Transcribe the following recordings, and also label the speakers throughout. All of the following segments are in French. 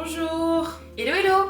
Speaker 1: Bonjour.
Speaker 2: Hello hello.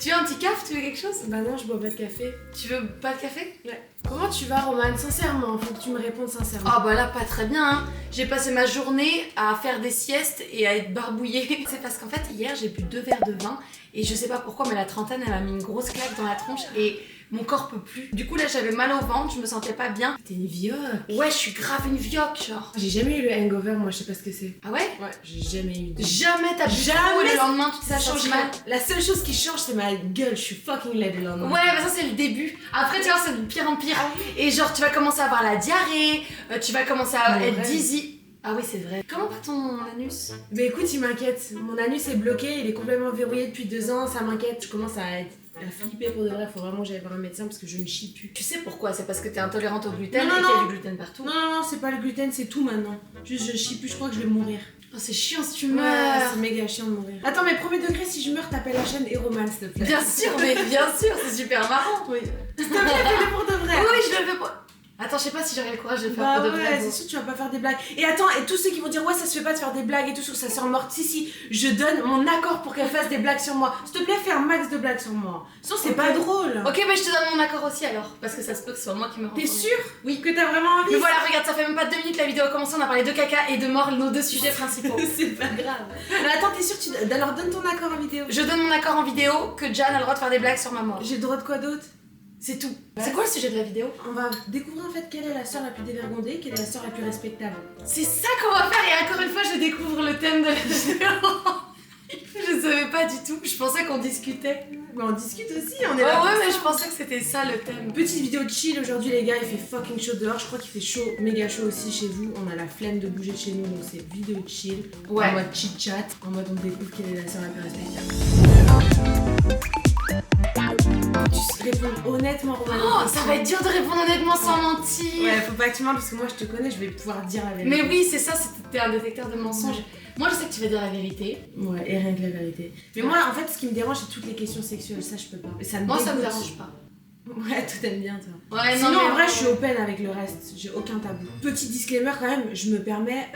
Speaker 2: Tu veux un petit café? Tu veux quelque chose?
Speaker 1: Bah non, je bois pas de café.
Speaker 2: Tu veux pas de café?
Speaker 1: Ouais. Comment tu vas, Romane? Sincèrement, faut que tu me répondes sincèrement.
Speaker 2: Ah bah là pas très bien hein. J'ai passé ma journée à faire des siestes et à être barbouillée. C'est parce qu'en fait hier j'ai bu 2 verres de vin et je sais pas pourquoi mais la trentaine elle m'a mis une grosse claque dans la tronche et mon corps peut plus. Du coup là j'avais mal au ventre, je me sentais pas bien.
Speaker 1: T'es une vioque.
Speaker 2: Ouais, je suis grave une vioque genre.
Speaker 1: J'ai jamais eu le hangover, moi je sais pas ce que c'est.
Speaker 2: Ah ouais?
Speaker 1: Ouais, j'ai jamais eu.
Speaker 2: Jamais t'as bu
Speaker 1: Jamais.
Speaker 2: trop et le lendemain tu
Speaker 1: Ça
Speaker 2: t'es
Speaker 1: change
Speaker 2: senti
Speaker 1: mal.
Speaker 2: mal.
Speaker 1: La seule chose qui change c'est ma gueule, je suis fucking laide le lendemain.
Speaker 2: Ouais, bah ça c'est le début. Après tu vois c'est de pire en pire. Et genre tu vas commencer à avoir la diarrhée, tu vas commencer à être dizzy. Ah oui c'est vrai. Comment va ton anus?
Speaker 1: Bah écoute, il m'inquiète. Mon anus est bloqué, il est complètement verrouillé depuis 2 ans, ça m'inquiète. Je commence à flipper pour de vrai, faut vraiment que j'aille voir un médecin parce que je ne chie plus.
Speaker 2: Tu sais pourquoi? C'est parce que t'es intolérante au gluten
Speaker 1: Non,
Speaker 2: et
Speaker 1: non,
Speaker 2: qu'il y a
Speaker 1: non.
Speaker 2: du gluten partout.
Speaker 1: Non, c'est pas le gluten, c'est tout maintenant. Juste je chie plus, je crois que je vais mourir.
Speaker 2: Oh, c'est chiant si tu
Speaker 1: Ouais,
Speaker 2: meurs.
Speaker 1: c'est méga chiant de mourir. Attends, mais premier degré, si je meurs, t'appelles la chaîne Héroman, s'il te plaît.
Speaker 2: Bien sûr, mais bien sûr, c'est super marrant.
Speaker 1: Oui. S'il te plaît, fais-le pour de vrai.
Speaker 2: Oui, je le fais pour... Attends, je sais pas si j'aurai le courage de le faire
Speaker 1: Bah
Speaker 2: pour de vrai.
Speaker 1: ouais, c'est sûr, tu vas pas faire des blagues. Et attends, et tous ceux qui vont dire ouais, ça se fait pas de faire des blagues et tout sur sa soeur morte, si, je donne mon accord pour qu'elle fasse des blagues sur moi. S'il te plaît, fais un max de blagues sur moi. Sinon, c'est pas drôle.
Speaker 2: Ok, mais je te donne mon accord aussi alors. Parce que ça se peut que ce soit moi qui me rende.
Speaker 1: T'es sûre? Oui. Que t'as vraiment envie?
Speaker 2: Mais voilà, regarde, ça fait même pas 2 minutes, la vidéo a commencé, on a parlé de caca et de mort, nos 2 sujets principaux.
Speaker 1: C'est pas grave. Mais attends, t'es sûre? Alors donne ton accord en vidéo.
Speaker 2: Je donne mon accord en vidéo que Jan a le droit de faire des blagues sur ma mort.
Speaker 1: J'ai le droit de quoi d'autre?
Speaker 2: C'est tout. C'est quoi le sujet de la vidéo?
Speaker 1: On va découvrir en fait quelle est la sœur la plus dévergondée, quelle est la sœur la plus respectable.
Speaker 2: C'est ça qu'on va faire et encore une fois je découvre le thème de la vidéo. Je savais pas du tout, je pensais qu'on discutait.
Speaker 1: Mais on discute aussi, on est là.
Speaker 2: Ouais mais je pensais que c'était ça le thème.
Speaker 1: Petite vidéo de chill aujourd'hui les gars, il fait fucking chaud dehors, je crois qu'il fait chaud, méga chaud aussi chez vous. On a la flemme de bouger de chez nous donc c'est vidéo de chill,
Speaker 2: ouais.
Speaker 1: En mode chit chat, en mode on découvre quelle est la sœur la plus respectable. Tu réponds honnêtement Romane.
Speaker 2: Oh ça va être dur de répondre honnêtement sans mentir.
Speaker 1: Ouais faut pas que tu mens parce que moi je te connais, je vais pouvoir dire la vérité.
Speaker 2: Mais oui c'est ça, t'es un détecteur de mensonges. Moi je sais que tu vas dire la vérité.
Speaker 1: Ouais et rien que la vérité. Mais moi en fait ce qui me dérange c'est toutes les questions sexuelles, ça je peux pas.
Speaker 2: Moi ça me dérange pas.
Speaker 1: Ouais, tout t'aimes bien toi.
Speaker 2: Ouais,
Speaker 1: sinon
Speaker 2: non, mais
Speaker 1: en vrai je suis open avec le reste, j'ai aucun tabou. Petit disclaimer quand même, je me permets,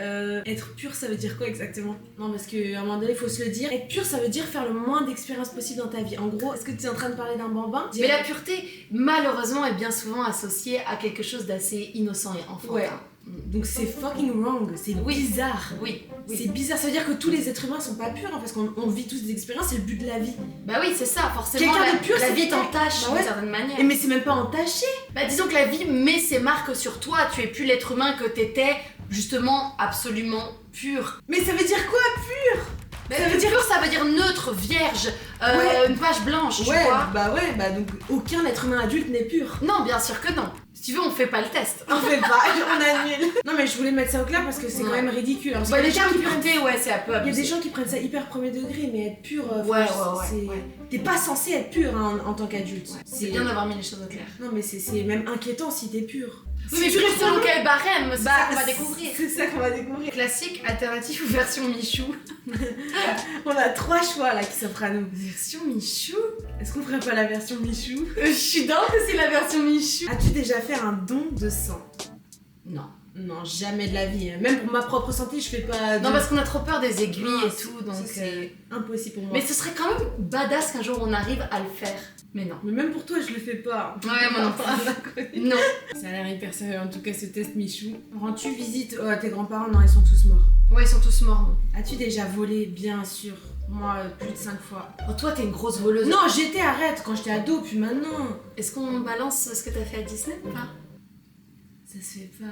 Speaker 1: être pure ça veut dire quoi exactement? Non parce qu'à un moment donné il faut se le dire. Être pure ça veut dire faire le moins d'expériences possible dans ta vie. En gros, est-ce que tu es en train de parler d'un bambin?
Speaker 2: Mais la pureté malheureusement est bien souvent associée à quelque chose d'assez innocent et enfantin.
Speaker 1: Ouais. Donc c'est fucking wrong, c'est bizarre.
Speaker 2: Oui.
Speaker 1: C'est bizarre, ça veut dire que tous les êtres humains sont pas purs hein, parce qu'on vit tous des expériences, c'est le but de la vie.
Speaker 2: Bah oui c'est ça, forcément
Speaker 1: Quelqu'un de pur,
Speaker 2: la
Speaker 1: c'est
Speaker 2: vie
Speaker 1: quelqu'un-
Speaker 2: t'entache
Speaker 1: Bah ouais.
Speaker 2: d'une certaine manière.
Speaker 1: Mais c'est même pas entaché.
Speaker 2: Bah disons que la vie met ses marques sur toi, tu es plus l'être humain que t'étais justement absolument pur.
Speaker 1: Mais ça veut dire quoi pur?
Speaker 2: Bah, ça veut dire pur, ça veut dire neutre, vierge,
Speaker 1: Ouais.
Speaker 2: une page blanche, tu
Speaker 1: Ouais,
Speaker 2: vois.
Speaker 1: bah donc aucun être humain adulte n'est pur.
Speaker 2: Non, bien sûr que non. Si tu veux, on fait pas le test.
Speaker 1: On fait pas, on annule. Non mais je voulais mettre ça au clair parce que c'est quand même ridicule. Parce
Speaker 2: Bah,
Speaker 1: qu'il y a
Speaker 2: les
Speaker 1: des gens
Speaker 2: termes
Speaker 1: qui prennent-
Speaker 2: pureté, ouais, c'est un peu
Speaker 1: il y a
Speaker 2: abusé.
Speaker 1: des gens qui prennent ça hyper premier degré, mais être pur,
Speaker 2: Ouais.
Speaker 1: T'es pas censé être pur hein, en tant qu'adulte.
Speaker 2: Ouais, c'est bien d'avoir mis les choses au clair.
Speaker 1: Non mais c'est même inquiétant si t'es pur.
Speaker 2: Oui, mais plus selon quel barème, c'est ça qu'on va découvrir.
Speaker 1: C'est ça qu'on va découvrir.
Speaker 2: Classique, alternative ou version Michou?
Speaker 1: On a 3 choix là qui s'offrent à nous.
Speaker 2: Version Michou?
Speaker 1: Est-ce qu'on ferait pas la version Michou?
Speaker 2: Je suis dans que c'est la version Michou.
Speaker 1: As-tu déjà fait un don de sang?
Speaker 2: Non.
Speaker 1: Non, jamais de la vie. Même pour ma propre santé, je fais pas.
Speaker 2: Non, parce qu'on a trop peur des aiguilles
Speaker 1: Non,
Speaker 2: et tout, donc.
Speaker 1: c'est impossible pour moi.
Speaker 2: Mais ce serait quand même badass qu'un jour on arrive à le faire. Mais non.
Speaker 1: Mais même pour toi, je le fais pas.
Speaker 2: Ouais, moi non plus. Non.
Speaker 1: Ça a l'air hyper sérieux en tout cas ce test Michou. Rends-tu visite à tes grands-parents? Non, ils sont tous morts.
Speaker 2: Ouais, ils sont tous morts. Non.
Speaker 1: As-tu déjà volé? Bien sûr. Moi, plus de 5 fois.
Speaker 2: Oh, toi, t'es une grosse voleuse.
Speaker 1: Non, j'étais arrête quand j'étais ado, puis maintenant.
Speaker 2: Est-ce qu'on balance ce que t'as fait à Disney ou pas?
Speaker 1: Ça se fait pas.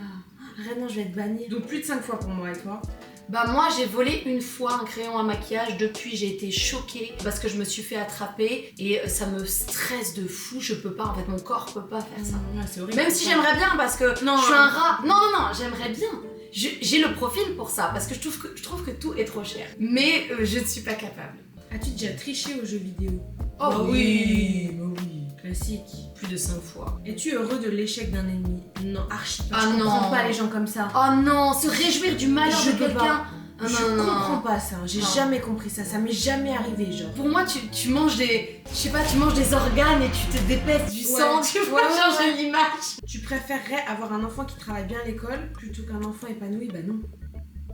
Speaker 1: Arrête, non, je vais être bannie. Donc plus de 5 fois pour moi et toi?
Speaker 2: Bah moi j'ai volé une fois un crayon à maquillage, depuis j'ai été choquée parce que je me suis fait attraper et ça me stresse de fou, je peux pas, en fait mon corps peut pas faire ça.
Speaker 1: Ouais, c'est horrible.
Speaker 2: Même si j'aimerais bien parce que
Speaker 1: Non.
Speaker 2: je suis un rat. Non, j'aimerais bien. J'ai le profil pour ça parce que je trouve que tout est trop cher. Mais je ne suis pas capable.
Speaker 1: As-tu déjà triché aux jeux vidéo?
Speaker 2: Oh
Speaker 1: Bah
Speaker 2: oui.
Speaker 1: Classique.
Speaker 2: Plus de 5 fois.
Speaker 1: Es-tu heureux de l'échec d'un ennemi? Non, archi pas.
Speaker 2: Ah
Speaker 1: Je comprends
Speaker 2: non.
Speaker 1: pas les gens comme ça.
Speaker 2: Oh non, se réjouir du malheur
Speaker 1: Je
Speaker 2: de
Speaker 1: peux
Speaker 2: quelqu'un.
Speaker 1: pas.
Speaker 2: Ah,
Speaker 1: Je
Speaker 2: non, non, non.
Speaker 1: comprends pas ça, j'ai
Speaker 2: Non.
Speaker 1: jamais compris ça, ça m'est jamais arrivé genre.
Speaker 2: Pour moi, tu manges des... Je sais pas, tu manges des organes et tu te dépèces du sang, tu vois,
Speaker 1: ouais,
Speaker 2: changer
Speaker 1: ouais.
Speaker 2: l'image.
Speaker 1: Tu préférerais avoir un enfant qui travaille bien à l'école plutôt qu'un enfant épanoui? Bah non.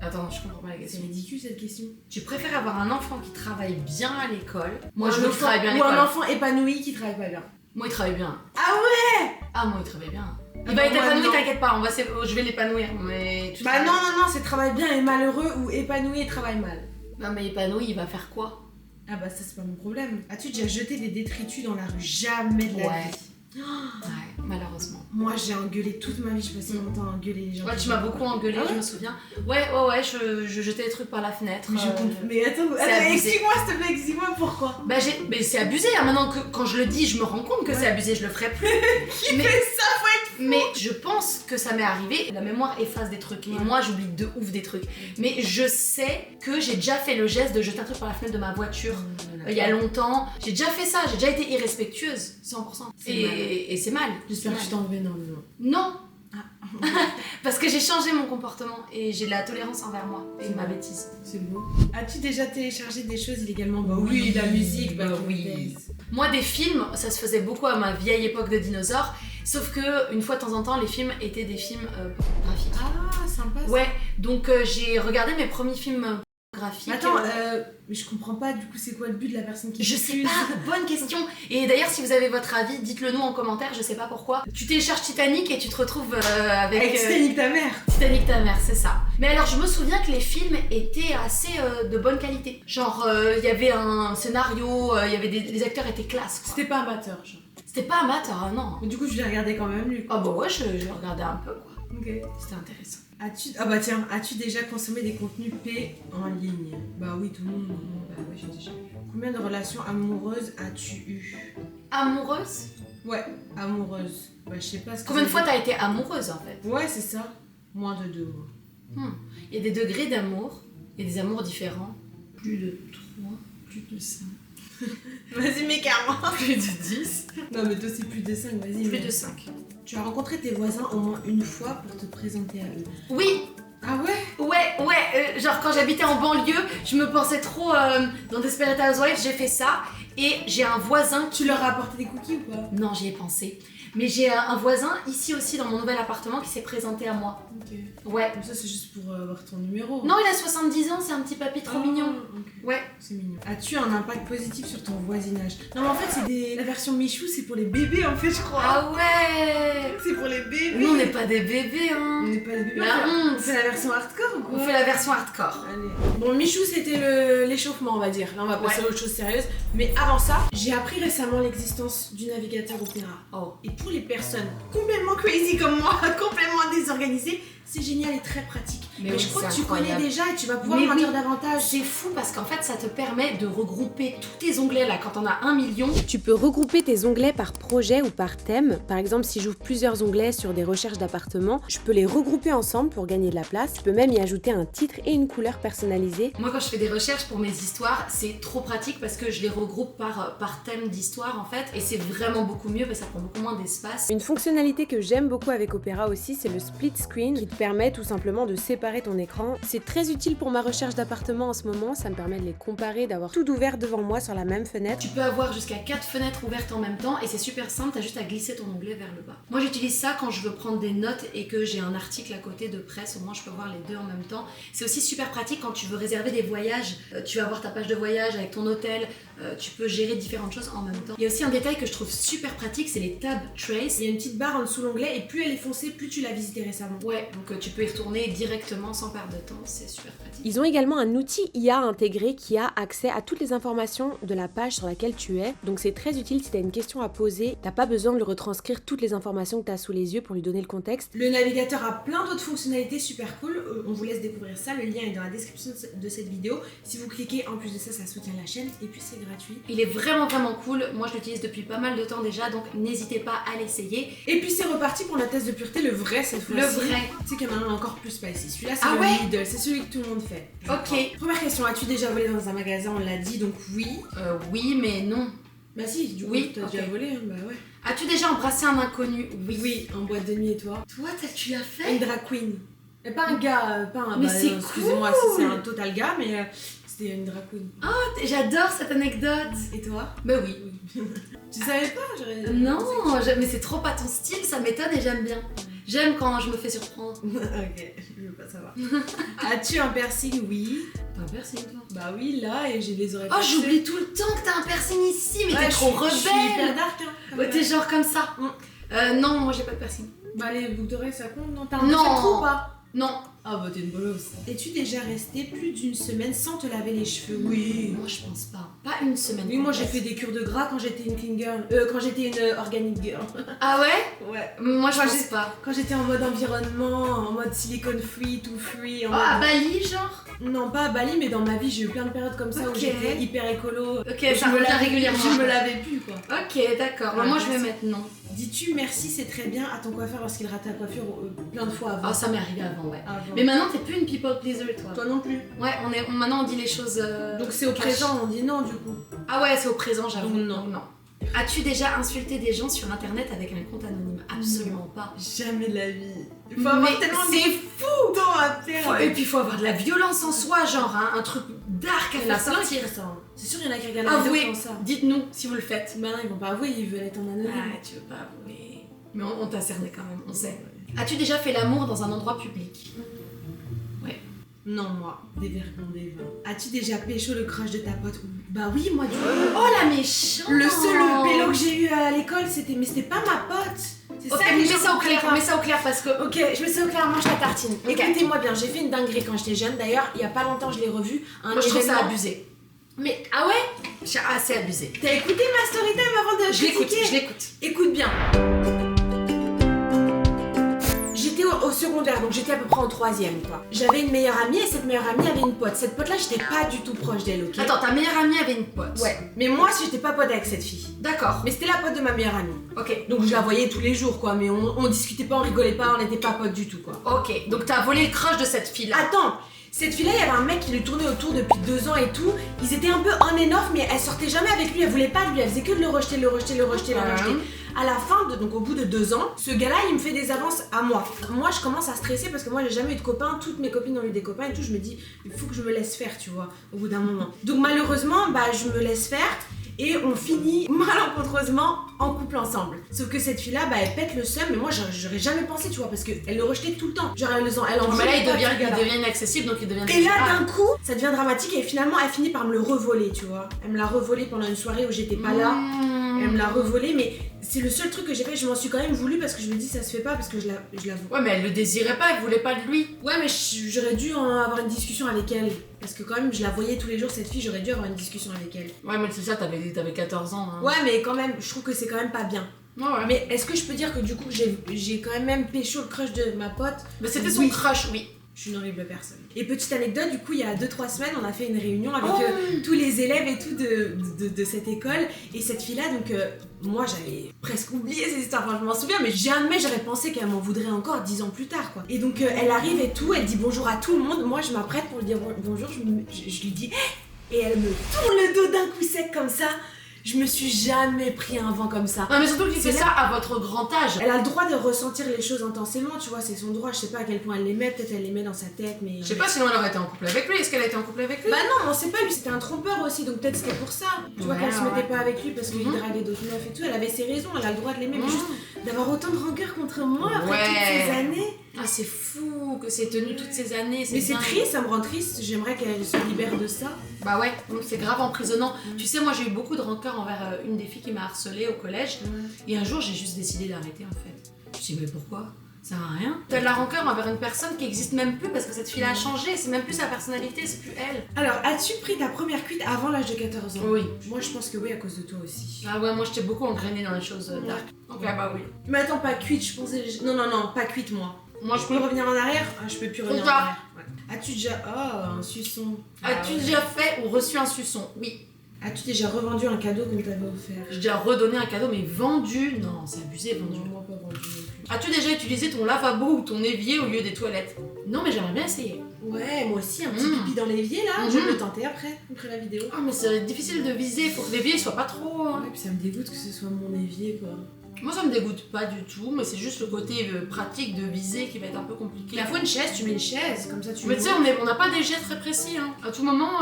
Speaker 2: Attends, je comprends pas la
Speaker 1: C'est
Speaker 2: question.
Speaker 1: ridicule cette question.
Speaker 2: Tu préfères avoir un enfant qui travaille bien à l'école? Moi,
Speaker 1: Ou
Speaker 2: je
Speaker 1: un
Speaker 2: veux qu'il
Speaker 1: enfant-
Speaker 2: travaille bien à
Speaker 1: Ou
Speaker 2: l'école.
Speaker 1: un enfant épanoui qui travaille pas bien.
Speaker 2: Moi, il travaille bien.
Speaker 1: Ah ouais?
Speaker 2: Ah, moi, il travaille bien. Il
Speaker 1: Ah
Speaker 2: va
Speaker 1: bah,
Speaker 2: être
Speaker 1: moi,
Speaker 2: épanoui,
Speaker 1: non.
Speaker 2: t'inquiète pas, je vais l'épanouir, mais... tu
Speaker 1: Bah
Speaker 2: travailles.
Speaker 1: non, c'est travaille bien et malheureux ou épanoui et travaille mal.
Speaker 2: Non, mais épanoui, il va faire quoi?
Speaker 1: Ah bah ça c'est pas mon problème. As-tu déjà jeté des détritus dans la rue? Jamais de la
Speaker 2: Ouais.
Speaker 1: vie.
Speaker 2: Ouais, malheureusement.
Speaker 1: Moi j'ai engueulé toute ma vie, je passais longtemps à engueuler les gens.
Speaker 2: Ouais, tu m'as beaucoup engueulé,
Speaker 1: Ah ouais
Speaker 2: je me souviens. Ouais, je jetais des trucs par la fenêtre.
Speaker 1: Mais je comprends. Mais attends,
Speaker 2: c'est abusé.
Speaker 1: explique-moi s'il te plaît, explique-moi pourquoi.
Speaker 2: Bah mais c'est abusé, hein. Maintenant que quand je le dis, je me rends compte que c'est abusé, je le ferai plus.
Speaker 1: Qui fait ça?
Speaker 2: Mais je pense que ça m'est arrivé, la mémoire efface des trucs, et
Speaker 1: Ouais.
Speaker 2: moi j'oublie de ouf des trucs. Mais je sais que j'ai déjà fait le geste de jeter un truc par la fenêtre de ma voiture il y a longtemps. J'ai déjà fait ça, j'ai déjà été irrespectueuse, 100%. Et c'est mal.
Speaker 1: J'espère que
Speaker 2: C'est
Speaker 1: tu t'en veux énormément.
Speaker 2: Non. Parce que j'ai changé mon comportement et j'ai de la tolérance envers moi et ma bêtise.
Speaker 1: C'est beau. As-tu déjà téléchargé des choses illégalement? Bah oui, la musique, bah oui.
Speaker 2: Moi, des films, ça se faisait beaucoup à ma vieille époque de dinosaures, sauf que une fois de temps en temps, les films étaient des films pornographiques.
Speaker 1: Ah, sympa ça.
Speaker 2: Ouais, donc j'ai regardé mes premiers films graphiques.
Speaker 1: Attends, mais je comprends pas du coup c'est quoi le but de la personne qui
Speaker 2: Je sais
Speaker 1: diffuse?
Speaker 2: pas, bonne question. Et d'ailleurs, si vous avez votre avis, dites-le nous en commentaire, je sais pas pourquoi. Tu télécharges Titanic et tu te retrouves avec
Speaker 1: Titanic ta mère.
Speaker 2: Titanic ta mère, c'est ça. Mais alors, je me souviens que les films étaient assez de bonne qualité. Genre, il y avait un scénario, il y avait les acteurs étaient classe, quoi.
Speaker 1: C'était pas amateur, genre.
Speaker 2: C'était pas amateur, hein, non.
Speaker 1: Mais du coup, je l'ai regardé quand même, lui.
Speaker 2: Ah bah ouais, je regardais un peu, quoi.
Speaker 1: Ok.
Speaker 2: C'était intéressant.
Speaker 1: As-tu déjà consommé des contenus P en ligne? Bah oui, tout le monde. Bah ouais, j'ai déjà eu. Combien de relations amoureuses as-tu eu?
Speaker 2: Amoureuse?
Speaker 1: Ouais, amoureuse. Bah je sais pas ce que
Speaker 2: Combien de
Speaker 1: ça
Speaker 2: fois
Speaker 1: veut
Speaker 2: t'as été amoureuse, en fait?
Speaker 1: dire. Ouais, c'est ça. Moins de 2 mois.
Speaker 2: Il y a des degrés d'amour, il y a des amours différents. Plus de 3, plus de 5,
Speaker 1: Vas-y, mets carrément.
Speaker 2: plus de 10,
Speaker 1: Non, mais toi, c'est plus de 5, vas-y.
Speaker 2: plus
Speaker 1: mais-
Speaker 2: de 5.
Speaker 1: Tu as rencontré tes voisins au moins une fois pour te présenter à eux.
Speaker 2: Oui,
Speaker 1: Ah ouais?
Speaker 2: ouais, genre quand j'habitais en banlieue, je me pensais trop dans Desperate Housewives, j'ai fait ça. Et j'ai un voisin
Speaker 1: Tu leur as apporté des cookies ou pas?
Speaker 2: Non, j'y ai pensé. Mais j'ai un voisin ici aussi dans mon nouvel appartement qui s'est présenté à moi.
Speaker 1: Ok.
Speaker 2: Ouais.
Speaker 1: Mais ça, c'est juste pour avoir ton numéro.
Speaker 2: Non, il a 70 ans, c'est un petit papy trop
Speaker 1: Ah,
Speaker 2: mignon.
Speaker 1: ok.
Speaker 2: Ouais.
Speaker 1: C'est mignon. As-tu un impact positif sur ton voisinage? Non, mais en fait, la version Michou, c'est pour les bébés, en fait, je crois.
Speaker 2: Ah ouais.
Speaker 1: C'est pour les bébés.
Speaker 2: Nous, on n'est pas des bébés,
Speaker 1: On
Speaker 2: hein.
Speaker 1: n'est pas des bébés.
Speaker 2: La
Speaker 1: on
Speaker 2: honte.
Speaker 1: fait la version hardcore ou
Speaker 2: On
Speaker 1: quoi?
Speaker 2: fait la version hardcore.
Speaker 1: Allez. Bon, Michou, c'était l'échauffement, on va dire. Là, on va passer
Speaker 2: Ouais.
Speaker 1: à autre chose sérieuse. Mais avant ça, j'ai appris récemment l'existence du navigateur Opera.
Speaker 2: Oh.
Speaker 1: Et pour les personnes complètement crazy comme moi, complètement désorganisées, c'est génial et très pratique.
Speaker 2: Mais
Speaker 1: Mais
Speaker 2: oui,
Speaker 1: je crois
Speaker 2: c'est
Speaker 1: que tu connais
Speaker 2: incroyable.
Speaker 1: déjà et tu vas pouvoir
Speaker 2: Mais
Speaker 1: m'en dire
Speaker 2: oui.
Speaker 1: davantage.
Speaker 2: C'est fou parce qu'en fait, ça te permet de regrouper tous tes onglets là quand on a 1 million.
Speaker 3: Tu peux regrouper tes onglets par projet ou par thème. Par exemple, si j'ouvre plusieurs onglets sur des recherches d'appartements, je peux les regrouper ensemble pour gagner de la place. Je peux même y ajouter un titre et une couleur personnalisée.
Speaker 2: Moi, quand je fais des recherches pour mes histoires, c'est trop pratique parce que je les regroupe par thème d'histoire en fait. Et c'est vraiment beaucoup mieux parce que ça prend beaucoup moins d'espace.
Speaker 3: Une fonctionnalité que j'aime beaucoup avec Opera aussi, c'est le split screen qui te permet tout simplement de séparer ton écran. C'est très utile pour ma recherche d'appartements en ce moment, ça me permet de les comparer, d'avoir tout ouvert devant moi sur la même fenêtre.
Speaker 2: Tu peux avoir jusqu'à 4 fenêtres ouvertes en même temps et c'est super simple, t'as juste à glisser ton onglet vers le bas. Moi j'utilise ça quand je veux prendre des notes et que j'ai un article à côté de presse, au moins je peux voir les deux en même temps. C'est aussi super pratique quand tu veux réserver des voyages, tu vas avoir ta page de voyage avec ton hôtel, tu peux gérer différentes choses en même temps. Il y a aussi un détail que je trouve super pratique, c'est les tab trace.
Speaker 1: Il y a une petite barre en dessous de l'onglet et plus elle est foncée, plus tu l'as visité récemment.
Speaker 2: Ouais, donc tu peux y retourner directement sans perdre de temps, c'est super pratique.
Speaker 3: Ils ont également un outil IA intégré qui a accès à toutes les informations de la page sur laquelle tu es. Donc c'est très utile si tu as une question à poser, t'as pas besoin de le retranscrire toutes les informations que tu as sous les yeux pour lui donner le contexte.
Speaker 1: Le navigateur a plein d'autres fonctionnalités super cool, on vous laisse découvrir ça, le lien est dans la description de cette vidéo. Si vous cliquez, en plus de ça, ça soutient la chaîne et puis c'est gratuit.
Speaker 2: Il est vraiment cool, moi je l'utilise depuis pas mal de temps déjà, donc n'hésitez pas à l'essayer.
Speaker 1: Et puis c'est reparti pour notre test de pureté, le vrai cette fois-ci.
Speaker 2: Le vrai.
Speaker 1: Tu sais qu'il y en a un encore plus spicy. Celui-là c'est
Speaker 2: Ah
Speaker 1: le
Speaker 2: ouais
Speaker 1: middle, c'est celui que tout le monde fait. je
Speaker 2: Ok.
Speaker 1: crois. Première question, as-tu déjà volé dans un magasin? On l'a dit, donc oui.
Speaker 2: Oui mais non.
Speaker 1: Bah si, du coup,
Speaker 2: Oui,
Speaker 1: t'as
Speaker 2: ok.
Speaker 1: déjà volé, hein, bah ouais.
Speaker 2: As-tu déjà embrassé un inconnu?
Speaker 1: Oui, en boîte de nuit et toi?
Speaker 2: Toi, tu l'as fait?
Speaker 1: Une drag queen. Et pas un gars, pas un...
Speaker 2: Mais
Speaker 1: bah,
Speaker 2: c'est
Speaker 1: non, excusez-moi
Speaker 2: cool.
Speaker 1: si c'est un total gars, mais c'était une drag queen.
Speaker 2: J'adore cette anecdote.
Speaker 1: Et toi?
Speaker 2: Bah oui.
Speaker 1: Tu savais pas?
Speaker 2: Non, mais c'est trop pas ton style, ça m'étonne et j'aime bien. J'aime quand je me fais surprendre.
Speaker 1: Ok, je veux pas savoir. As-tu un piercing? Oui.
Speaker 2: T'as un piercing toi?
Speaker 1: Bah oui, là, et j'ai les oreilles
Speaker 2: Oh,
Speaker 1: percées.
Speaker 2: j'oublie tout le temps que t'as un piercing ici, mais
Speaker 1: Ouais,
Speaker 2: t'es trop
Speaker 1: Je suis hyper
Speaker 2: rebelle.
Speaker 1: dark, hein. comme
Speaker 2: Ouais, t'es
Speaker 1: ça.
Speaker 2: genre comme ça. Non, moi j'ai pas de piercing.
Speaker 1: Bah les boucles d'oreilles, ça compte, non? T'as un
Speaker 2: Non.
Speaker 1: deuxième trou ou pas?
Speaker 2: Non.
Speaker 1: Ah bah t'es une bolosse. Es-tu déjà resté plus d'une semaine sans te laver les cheveux? Oui.
Speaker 2: Moi je pense pas. Pas une semaine.
Speaker 1: Oui, moi j'ai
Speaker 2: complète.
Speaker 1: fait des cures de gras quand j'étais une clean girl. Quand j'étais une organic girl.
Speaker 2: Ah ouais?
Speaker 1: Ouais.
Speaker 2: Moi je
Speaker 1: Quand
Speaker 2: pense
Speaker 1: j'ai-
Speaker 2: pas.
Speaker 1: Quand j'étais en mode environnement, en mode silicone free, tout free. En
Speaker 2: Ah, à
Speaker 1: mode...
Speaker 2: Bali genre?
Speaker 1: Non, pas à Bali, mais dans ma vie, j'ai eu plein de périodes comme ça où
Speaker 2: Ok.
Speaker 1: j'étais hyper écolo.
Speaker 2: Ok,
Speaker 1: Et
Speaker 2: ça
Speaker 1: je me
Speaker 2: revient
Speaker 1: lavais-
Speaker 2: régulièrement.
Speaker 1: Je me lavais plus, quoi.
Speaker 2: Ok, d'accord.
Speaker 1: Ouais,
Speaker 2: moi je vais
Speaker 1: merci.
Speaker 2: mettre non.
Speaker 1: Dis-tu merci, c'est très bien à ton coiffeur lorsqu'il rate ta coiffure plein de fois avant?
Speaker 2: Ah, ça m'est arrivé avant, ouais.
Speaker 1: Avant.
Speaker 2: Mais maintenant t'es plus une people pleaser toi.
Speaker 1: Toi non plus.
Speaker 2: Ouais, maintenant on dit les choses.
Speaker 1: Donc c'est au
Speaker 2: cash.
Speaker 1: présent, on dit non du coup.
Speaker 2: Ah ouais, c'est au présent, j'avoue.
Speaker 1: Donc non.
Speaker 2: Donc non. As-tu déjà insulté des gens sur internet avec un compte anonyme? Absolument pas.
Speaker 1: Jamais de la vie. Il faut
Speaker 2: Mais
Speaker 1: avoir tellement
Speaker 2: c'est
Speaker 1: fou temps à faire.
Speaker 2: Et puis il faut avoir de la violence en soi, genre hein, un truc dark à
Speaker 1: Il y en a
Speaker 2: faire
Speaker 1: plein qui
Speaker 2: sortir.
Speaker 1: font ça. Hein. C'est sûr, il y en a qui regardent la vidéo
Speaker 2: Avouez,
Speaker 1: comme ça.
Speaker 2: dites-nous si vous le faites.
Speaker 1: Bah non, ils vont pas avouer, ils veulent être en anonyme.
Speaker 2: Ah, tu veux pas avouer. Mais on t'a cerné quand même, on sait. As-tu déjà fait l'amour dans un endroit public?
Speaker 1: Non, moi, des vergons des vins. As-tu déjà pécho le crush de ta pote? Bah oui, moi du coup.
Speaker 2: Oh la méchante!
Speaker 1: Le seul pélo que j'ai eu à l'école, c'était pas ma pote. C'est
Speaker 2: Ok,
Speaker 1: ça que
Speaker 2: mets
Speaker 1: les gens
Speaker 2: ça au clair,
Speaker 1: comprennent
Speaker 2: mets ça au clair parce que.
Speaker 1: pas. Ok, je me suis au clair, mange ta tartine.
Speaker 2: Ok.
Speaker 1: Écoutez-moi bien, j'ai fait une dinguerie quand j'étais jeune. D'ailleurs, il y a pas longtemps, je l'ai revu. Un
Speaker 2: Moi je trouve ça
Speaker 1: événement.
Speaker 2: abusé.
Speaker 1: Mais ah ouais?
Speaker 2: J'ai assez abusé.
Speaker 1: T'as écouté ma story time avant de
Speaker 2: Je l'écoute,
Speaker 1: critiquer?
Speaker 2: je l'écoute.
Speaker 1: Écoute bien. J'étais au secondaire, donc j'étais à peu près en troisième, quoi. J'avais une meilleure amie et cette meilleure amie avait une pote. Cette pote-là, j'étais pas du tout proche d'elle, ok?
Speaker 2: Attends, ta meilleure amie avait une pote.
Speaker 1: Ouais. Mais moi, j'étais pas pote avec cette fille.
Speaker 2: D'accord.
Speaker 1: Mais c'était la pote de ma meilleure amie.
Speaker 2: Ok.
Speaker 1: Donc je la voyais tous les jours, quoi. Mais on discutait pas, on rigolait pas, on n'était pas potes du tout, quoi.
Speaker 2: Ok. Donc t'as volé le crush de cette fille-là.
Speaker 1: Attends, cette fille-là, il y avait un mec qui lui tournait autour depuis 2 ans et tout. Ils étaient un peu on and off, mais elle sortait jamais avec lui, elle voulait pas de lui, elle faisait que de le rejeter, le rejeter, le rejeter, le rejeter. À la fin, donc au bout de 2 ans, ce gars-là, il me fait des avances à moi. Moi, je commence à stresser parce que moi, j'ai jamais eu de copains. Toutes mes copines ont eu des copains et tout. Je me dis, il faut que je me laisse faire, tu vois, au bout d'un moment. Donc malheureusement, bah, je me laisse faire. Et on finit malencontreusement en couple ensemble. Sauf que cette fille-là, bah, elle pète le seum, mais moi j'aurais jamais pensé, tu vois, parce qu'elle le rejetait tout le temps. Genre elle en
Speaker 2: Mais là,
Speaker 1: voulait
Speaker 2: il
Speaker 1: pas,
Speaker 2: devient,
Speaker 1: ce gars-là.
Speaker 2: il devient inaccessible, donc il devient.
Speaker 1: Et là, d'un coup, ça devient dramatique et finalement, elle finit par me le revoler, tu vois. Elle me l'a revolé pendant une soirée où j'étais pas là. Elle me l'a revolé, mais c'est le seul truc que j'ai fait. Je m'en suis quand même voulu parce que je me dis, ça se fait pas parce que je l'avoue.
Speaker 2: Ouais, mais elle le désirait pas, elle voulait pas de lui.
Speaker 1: Ouais, mais j'aurais dû avoir une discussion avec elle. Parce que quand même, je la voyais tous les jours, cette fille, j'aurais dû avoir une discussion avec elle.
Speaker 2: Ouais, mais c'est ça, t'avais 14 ans. Hein.
Speaker 1: Ouais, mais quand même, je trouve que c'est quand même pas bien.
Speaker 2: Ouais, ouais.
Speaker 1: Mais est-ce que je peux dire que du coup, j'ai quand même pécho le crush de ma pote?
Speaker 2: Mais c'était son
Speaker 1: Oui.
Speaker 2: crush, oui.
Speaker 1: Je suis une horrible personne. Et petite anecdote, du coup, il y a 2-3 semaines, on a fait une réunion avec
Speaker 2: Oh.
Speaker 1: tous les élèves et tout de cette école. Et cette fille-là, donc, moi, j'avais presque oublié ces histoires. Enfin, je m'en souviens, mais jamais j'aurais pensé qu'elle m'en voudrait encore 10 ans plus tard, quoi. Et donc, elle arrive et tout, elle dit bonjour à tout le monde. Moi, je m'apprête pour lui dire bonjour, je lui dis... Et elle me tourne le dos d'un coup sec comme ça. Je me suis jamais pris un vent comme ça.
Speaker 2: Non, mais surtout qu'il fait
Speaker 1: C'est
Speaker 2: ça à votre grand âge.
Speaker 1: Elle a le droit de ressentir les choses intensément, tu vois, c'est son droit. Je sais pas à quel point elle les met, peut-être elle les met dans sa tête, mais...
Speaker 2: Je sais pas, sinon elle aurait été en couple avec lui. Est-ce qu'elle a été en couple avec lui?
Speaker 1: Bah non, on sait pas, lui c'était un trompeur aussi, donc peut-être c'était pour ça. Tu vois
Speaker 2: Ouais,
Speaker 1: qu'elle se mettait
Speaker 2: ouais.
Speaker 1: pas avec lui parce qu'il
Speaker 2: Mhm.
Speaker 1: draguait d'autres meufs et tout, elle avait ses raisons, elle a le droit de l'aimer, mais
Speaker 2: Mmh.
Speaker 1: juste d'avoir autant de rancœur contre moi après
Speaker 2: Ouais.
Speaker 1: toutes ces années.
Speaker 2: Ah, c'est fou que c'est tenu toutes ces années.
Speaker 1: Mais c'est
Speaker 2: dingue.
Speaker 1: triste, ça me rend triste, j'aimerais qu'elle se libère de ça.
Speaker 2: Bah ouais, donc c'est grave emprisonnant. Tu sais, moi j'ai eu beaucoup de rancœur envers une des filles qui m'a harcelée au collège. Et un jour, j'ai juste décidé d'arrêter en fait. Je me suis dit, mais pourquoi? Ça sert à rien. T'as de la rancœur envers une personne qui existe même plus parce que cette fille-là a changé. C'est même plus sa personnalité, c'est plus elle.
Speaker 1: Alors, as-tu pris ta première cuite avant l'âge de 14 ans?
Speaker 2: Oui.
Speaker 1: Moi je pense que oui, à cause de toi aussi.
Speaker 2: Ah ouais, moi j'étais beaucoup engrainée dans les choses dark. Donc bah oui.
Speaker 1: Mais attends, pas cuite, je pensais... Non, pas cuite moi.
Speaker 2: Moi
Speaker 1: Je peux revenir en arrière? Ah, je peux plus revenir en
Speaker 2: tard.
Speaker 1: arrière. Ouais. As-tu déjà... Oh, un suçon.
Speaker 2: As-tu
Speaker 1: Ah ouais.
Speaker 2: déjà fait ou reçu un suçon? Oui.
Speaker 1: As-tu déjà revendu un cadeau qu'on t'avait offert?
Speaker 2: J'ai déjà redonné un cadeau, mais vendu? Non, c'est abusé, vendu.
Speaker 1: Non, moi pas vendu non plus.
Speaker 2: As-tu déjà utilisé ton lavabo ou ton évier au lieu des toilettes? Non, mais j'aimerais bien essayer.
Speaker 1: Ouais, moi aussi, un petit
Speaker 2: Mm.
Speaker 1: pipi dans l'évier là,
Speaker 2: Mhm.
Speaker 1: je vais le tenter après la vidéo.
Speaker 2: Ah, mais c'est difficile de viser, faut que l'évier soit pas trop.
Speaker 1: Ouais, puis ça me dégoûte que ce soit mon évier quoi.
Speaker 2: Moi, ça me dégoûte pas du tout, mais c'est juste le côté pratique de viser qui va être un peu compliqué.
Speaker 1: Il faut une chaise, tu mets une chaise, comme ça tu
Speaker 2: Mais
Speaker 1: le
Speaker 2: tu sais,
Speaker 1: vois.
Speaker 2: on n'a pas des jets très précis. Hein. À tout moment,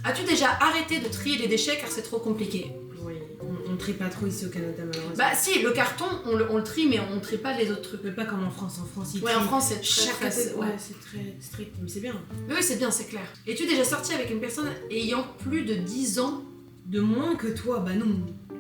Speaker 2: as-tu déjà arrêté de trier les déchets car c'est trop compliqué?
Speaker 1: Oui, on trie pas trop ici au Canada, malheureusement.
Speaker 2: Bah si, le carton, on le trie, mais on trie pas les autres trucs.
Speaker 1: Mais pas comme en France. En France, ils
Speaker 2: Ouais, en
Speaker 1: trient
Speaker 2: France, c'est
Speaker 1: chaque
Speaker 2: très
Speaker 1: catégorie.
Speaker 2: ouais.
Speaker 1: Ouais, c'est très strict, mais c'est bien.
Speaker 2: Mais oui, c'est bien, c'est clair. Es-tu déjà sorti avec une personne ayant plus de 10 ans?
Speaker 1: De moins que toi, bah non.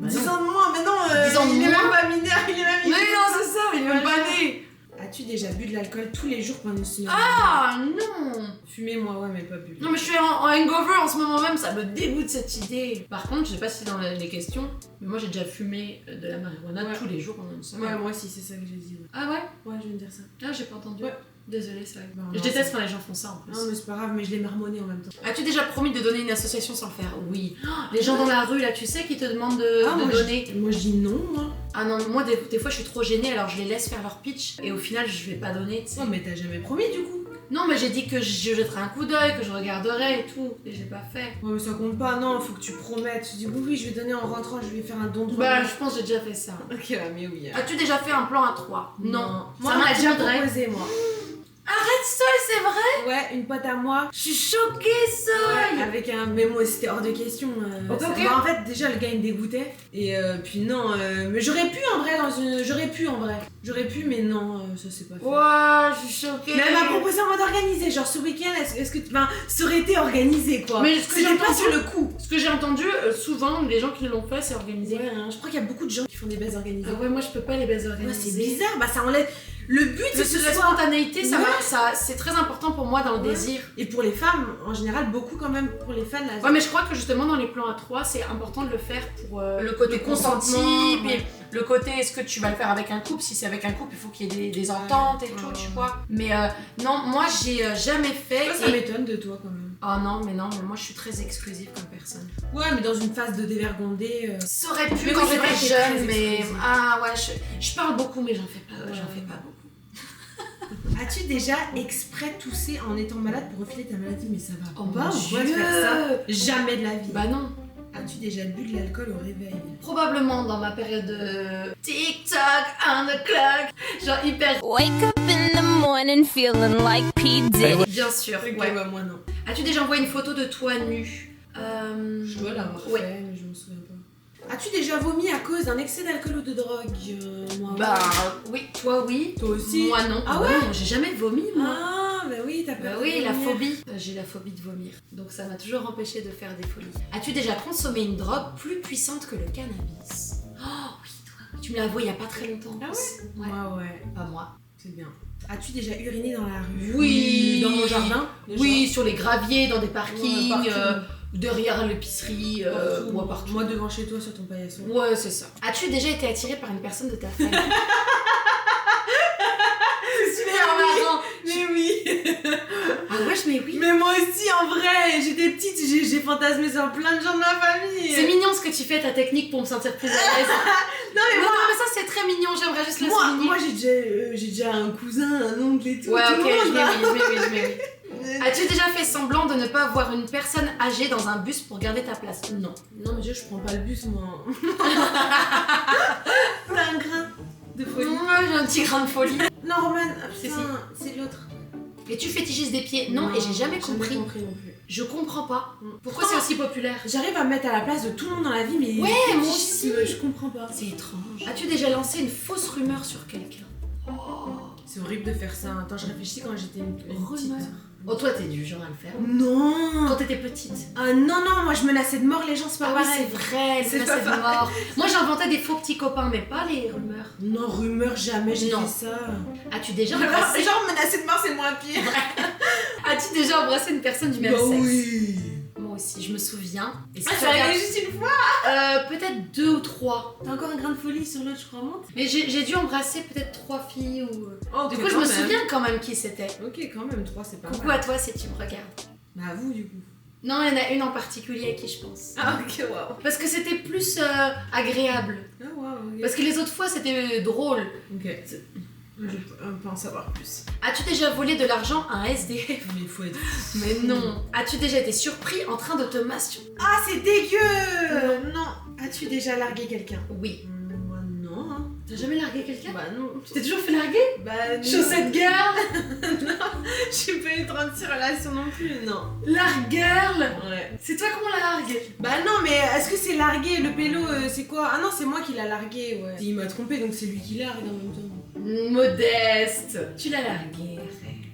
Speaker 2: Bah
Speaker 1: 10
Speaker 2: non.
Speaker 1: ans de moins, mais non,
Speaker 2: 10 ans de
Speaker 1: il est
Speaker 2: moins
Speaker 1: même pas mineur, il est même
Speaker 2: Mais non, c'est ça, il est même pas
Speaker 1: Imagine.
Speaker 2: né.
Speaker 1: As-tu déjà bu de l'alcool tous les jours pendant une semaine?
Speaker 2: Ah non.
Speaker 1: Fumer, moi, ouais, mais pas bu.
Speaker 2: Non mais je suis en hangover en ce moment même, ça me dégoûte cette idée. Par contre, je sais pas si c'est dans les questions, mais moi j'ai déjà fumé de la marijuana
Speaker 1: Ouais.
Speaker 2: tous les jours pendant une semaine.
Speaker 1: Ouais, moi aussi, c'est ça que j'ai dit. Ouais,
Speaker 2: Ah ouais?
Speaker 1: ouais je viens de dire ça.
Speaker 2: Ah, j'ai pas entendu.
Speaker 1: Ouais.
Speaker 2: Désolée, c'est vrai.
Speaker 1: Bah,
Speaker 2: Je
Speaker 1: non,
Speaker 2: déteste quand les gens font ça en plus.
Speaker 1: Non, mais c'est pas grave, mais je l'ai marmonné en même temps.
Speaker 2: As-tu déjà promis de donner une association sans le faire? Oui. Les gens dans la rue là, tu sais, qui te demandent de
Speaker 1: moi,
Speaker 2: donner.
Speaker 1: Moi, je dis non, moi.
Speaker 2: Ah non, moi des fois je suis trop gênée alors je les laisse faire leur pitch et au final je vais pas donner, tu sais.
Speaker 1: Non, mais t'as jamais promis du coup.
Speaker 2: Non, mais j'ai dit que je jetterais un coup d'œil, que je regarderais et tout, et j'ai pas fait.
Speaker 1: Ouais, mais ça compte pas, non, faut que tu promettes. Tu dis oui, je vais donner en rentrant, je vais faire un don de
Speaker 2: Bah, je pense que j'ai déjà fait ça.
Speaker 1: Ok, ouais, mais oui.
Speaker 2: As-tu déjà fait un plan à 3? Non.
Speaker 1: Moi,
Speaker 2: Ça
Speaker 1: on m'a déjà
Speaker 2: m'intimiderait.
Speaker 1: proposé, moi.
Speaker 2: Arrête Sol, c'est vrai?
Speaker 1: Ouais, une pote à moi.
Speaker 2: Je suis choquée, Sol!
Speaker 1: Avec un. Mais moi, c'était hors de question.
Speaker 2: Ok,
Speaker 1: ça-
Speaker 2: ok.
Speaker 1: Bah, en fait, déjà, le gars, il me dégoûtait. Et puis, non. Mais j'aurais pu en vrai, J'aurais pu en vrai. J'aurais pu, mais non, ça c'est pas fait.
Speaker 2: Ouah, je suis choquée.
Speaker 1: Mais elle m'a proposé en mode organisé, genre ce week-end, est-ce que. Enfin, ça aurait été organisé quoi.
Speaker 2: Mais ce que
Speaker 1: C'était
Speaker 2: j'ai
Speaker 1: pas
Speaker 2: entendu-
Speaker 1: sur le coup.
Speaker 2: Ce que j'ai entendu, souvent, les gens qui l'ont fait, c'est organisé.
Speaker 1: Ouais, hein, je crois qu'il y a beaucoup de gens qui font des baises organisées.
Speaker 2: Ah ouais, moi je peux pas les baiser
Speaker 1: Ouais,
Speaker 2: organisées.
Speaker 1: c'est bizarre, bah ça enlève. Le but c'est que ce
Speaker 2: La
Speaker 1: soit.
Speaker 2: spontanéité, ça,
Speaker 1: Ouais.
Speaker 2: c'est très important pour moi dans le
Speaker 1: Ouais.
Speaker 2: désir.
Speaker 1: Et pour les femmes, en général, beaucoup quand même pour les fans là.
Speaker 2: Ouais, mais je crois que justement dans les plans à 3, c'est important de le faire pour le côté
Speaker 1: Le
Speaker 2: consenti,
Speaker 1: consentement,
Speaker 2: puis
Speaker 1: ouais.
Speaker 2: le côté est-ce que tu vas le faire avec un couple. Si c'est avec un couple, il faut qu'il y ait des ententes et tout, tu vois. Mais non, moi j'ai jamais fait.
Speaker 1: Ça m'étonne de toi quand même.
Speaker 2: Oh non, mais moi je suis très exclusive comme personne.
Speaker 1: Ouais, mais dans une phase de dévergondé.
Speaker 2: Ça aurait pu
Speaker 1: Mais
Speaker 2: quand
Speaker 1: oui, c'est
Speaker 2: j'étais
Speaker 1: vrai que t'es
Speaker 2: jeune,
Speaker 1: très
Speaker 2: mais
Speaker 1: exclusive.
Speaker 2: ah ouais, je parle beaucoup, mais j'en fais pas beaucoup.
Speaker 1: As-tu déjà exprès toussé en étant malade pour refiler ta maladie? Mais ça va
Speaker 2: Oh
Speaker 1: pas
Speaker 2: mon
Speaker 1: ou quoi de
Speaker 2: Dieu.
Speaker 1: faire ça? Jamais de la vie.
Speaker 2: Bah non.
Speaker 1: As-tu déjà bu de l'alcool au réveil?
Speaker 2: Probablement dans ma période de TikTok on the clock, genre hyper.
Speaker 4: Wake up in the morning feeling like P. Diddy.
Speaker 2: Bien sûr.
Speaker 1: Ok,
Speaker 2: Ouais.
Speaker 1: bah moi non.
Speaker 2: As-tu déjà envoyé une photo de toi nu?
Speaker 1: Je dois l'avoir
Speaker 2: Ouais.
Speaker 1: fait, mais je me souviens pas. As-tu déjà vomi à cause d'un excès d'alcool ou de drogue? Moi,
Speaker 2: Bah oui, toi oui.
Speaker 1: toi aussi.
Speaker 2: Moi non.
Speaker 1: Ah ouais?
Speaker 2: Non, j'ai jamais vomi moi.
Speaker 1: Ah, bah oui, t'as
Speaker 2: Bah
Speaker 1: peur.
Speaker 2: oui,
Speaker 1: de
Speaker 2: la
Speaker 1: vomir.
Speaker 2: phobie. J'ai la phobie de vomir. Donc ça m'a toujours empêché de faire des folies. As-tu déjà consommé une drogue plus puissante que le cannabis? Oh oui, toi. Tu me l'as avoué il y a pas très longtemps. en
Speaker 1: Ah
Speaker 2: plus. Ouais.
Speaker 1: Moi, ouais,
Speaker 2: Pas moi.
Speaker 1: c'est bien. As-tu déjà uriné dans la rue?
Speaker 2: Oui.
Speaker 1: Dans mon jardin? déjà?
Speaker 2: Oui, sur les graviers, dans des
Speaker 1: Ouais,
Speaker 2: parkings,
Speaker 1: partout.
Speaker 2: derrière l'épicerie,
Speaker 1: Partout.
Speaker 2: ou partout.
Speaker 1: Moi devant chez toi sur ton paillasson.
Speaker 2: Ouais, c'est ça. As-tu déjà été attiré par une personne de ta famille?
Speaker 1: C'est
Speaker 2: super marrant.
Speaker 1: Mais oui.
Speaker 2: Ah ouais, mais oui.
Speaker 1: Mais moi aussi en vrai, j'étais petite, j'ai fantasmé sur plein de gens de ma famille.
Speaker 2: C'est mignon ce que tu fais, ta technique pour me sentir plus à l'aise.
Speaker 1: Non mais
Speaker 2: Non,
Speaker 1: moi,
Speaker 2: mais ça c'est très mignon, j'aimerais juste le
Speaker 1: moi,
Speaker 2: souligner.
Speaker 1: moi j'ai déjà un cousin, un oncle et tout.
Speaker 2: Ouais,
Speaker 1: tout
Speaker 2: ok,
Speaker 1: le monde, là.
Speaker 2: mais oui. As-tu déjà fait semblant de ne pas voir une personne âgée dans un bus pour garder ta place? Non.
Speaker 1: Non mais déjà je prends pas le bus moi. T'as un grain de folie.
Speaker 2: Moi j'ai un petit grain de folie.
Speaker 1: Non Roman, ah,
Speaker 2: Si,
Speaker 1: putain, c'est l'autre.
Speaker 2: Et tu fétichistes des pieds? Non, et j'ai jamais compris.
Speaker 1: non plus.
Speaker 2: Je comprends pas. Pourquoi
Speaker 1: Oh.
Speaker 2: c'est aussi populaire?
Speaker 1: J'arrive à me mettre à la place de tout le monde dans la vie, mais
Speaker 2: Ouais,
Speaker 1: le
Speaker 2: moi
Speaker 1: fétichisme,
Speaker 2: aussi.
Speaker 1: je comprends pas.
Speaker 2: C'est étrange. As-tu déjà lancé une fausse rumeur sur quelqu'un?
Speaker 1: C'est horrible de faire ça. Attends, je réfléchis quand j'étais une petite.
Speaker 2: Rumeur. Oh, toi t'es du genre à le faire.
Speaker 1: Non.
Speaker 2: Quand t'étais petite.
Speaker 1: Ah non non, moi je menaçais de mort les gens, c'est pas
Speaker 2: Ah oui,
Speaker 1: pareil.
Speaker 2: c'est vrai,
Speaker 1: C'est
Speaker 2: c'est
Speaker 1: pas
Speaker 2: de mort. Moi j'inventais des faux petits copains, mais pas les rumeurs.
Speaker 1: Non, rumeur, jamais j'ai
Speaker 2: Non.
Speaker 1: fait ça.
Speaker 2: As-tu déjà embrassé...
Speaker 1: Genre menacer de mort, c'est moins pire.
Speaker 2: As-tu déjà embrassé une personne du même
Speaker 1: Bah
Speaker 2: sexe?
Speaker 1: oui.
Speaker 2: Moi aussi, je me souviens. Et si
Speaker 1: Ah,
Speaker 2: tu
Speaker 1: ça
Speaker 2: regardes-
Speaker 1: arrivé juste une fois.
Speaker 2: Peut-être 2 ou 3.
Speaker 1: T'as encore un grain de folie sur l'autre, je crois, monte.
Speaker 2: Mais j'ai dû embrasser peut-être 3 filles ou...
Speaker 1: Oh,
Speaker 2: Du coup, je me souviens quand même qui c'était.
Speaker 1: Ok, quand même, 3 c'est pas
Speaker 2: Coucou
Speaker 1: mal.
Speaker 2: à toi si tu me regardes.
Speaker 1: Bah à vous du coup.
Speaker 2: Non, il y en a une en particulier à qui je pense.
Speaker 1: Ah ok, waouh.
Speaker 2: Parce que c'était plus agréable.
Speaker 1: Ah waouh, ok.
Speaker 2: Parce que les autres fois, c'était drôle.
Speaker 1: Ok. Je peux en savoir plus.
Speaker 2: As-tu déjà volé de l'argent à un SDF?
Speaker 1: Mais il faut être...
Speaker 2: Mais non. As-tu déjà été surpris en train de te masturber?
Speaker 1: Ah, c'est dégueu. Non. As-tu déjà largué quelqu'un?
Speaker 2: Oui.
Speaker 1: Moi non. Hein.
Speaker 2: T'as jamais largué quelqu'un?
Speaker 1: Bah non.
Speaker 2: Tu t'es toujours fait larguer?
Speaker 1: Bah non.
Speaker 2: Chaussette girl.
Speaker 1: Non, j'ai pas eu 36 relations non plus, non.
Speaker 2: Largue girl.
Speaker 1: Ouais.
Speaker 2: C'est toi qu'on largue.
Speaker 1: Bah non, mais est-ce que c'est largué? Le pélo, c'est quoi? Ah non, c'est moi qui l'a largué, ouais. Il m'a trompé, donc c'est lui qui largue en même temps.
Speaker 2: Modeste. Tu l'as largué.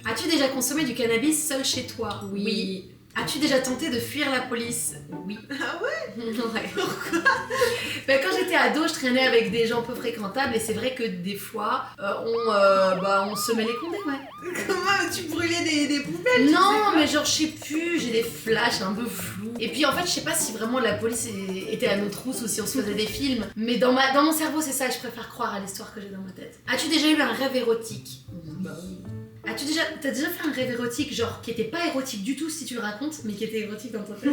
Speaker 2: As-tu déjà consommé du cannabis seul chez toi?
Speaker 1: Oui.
Speaker 2: As-tu déjà tenté de fuir la police? Oui.
Speaker 1: Ah ouais?
Speaker 2: Ouais. Pourquoi? Ben, quand j'étais ado, je traînais avec des gens peu fréquentables et c'est vrai que des fois, on se met les condés, ouais.
Speaker 1: Comment tu brûlais des poubelles?
Speaker 2: Non, mais genre, je sais plus, j'ai des flashs un peu flous. Et puis en fait, je sais pas si vraiment la police était à nos trousses ou si on se faisait des films, mais dans mon cerveau, c'est ça, je préfère croire à l'histoire que j'ai dans ma tête. As-tu déjà eu un rêve érotique?
Speaker 1: Bah oui.
Speaker 2: T'as déjà fait un rêve érotique, genre qui était pas érotique du tout si tu le racontes, mais qui était érotique dans ta tête?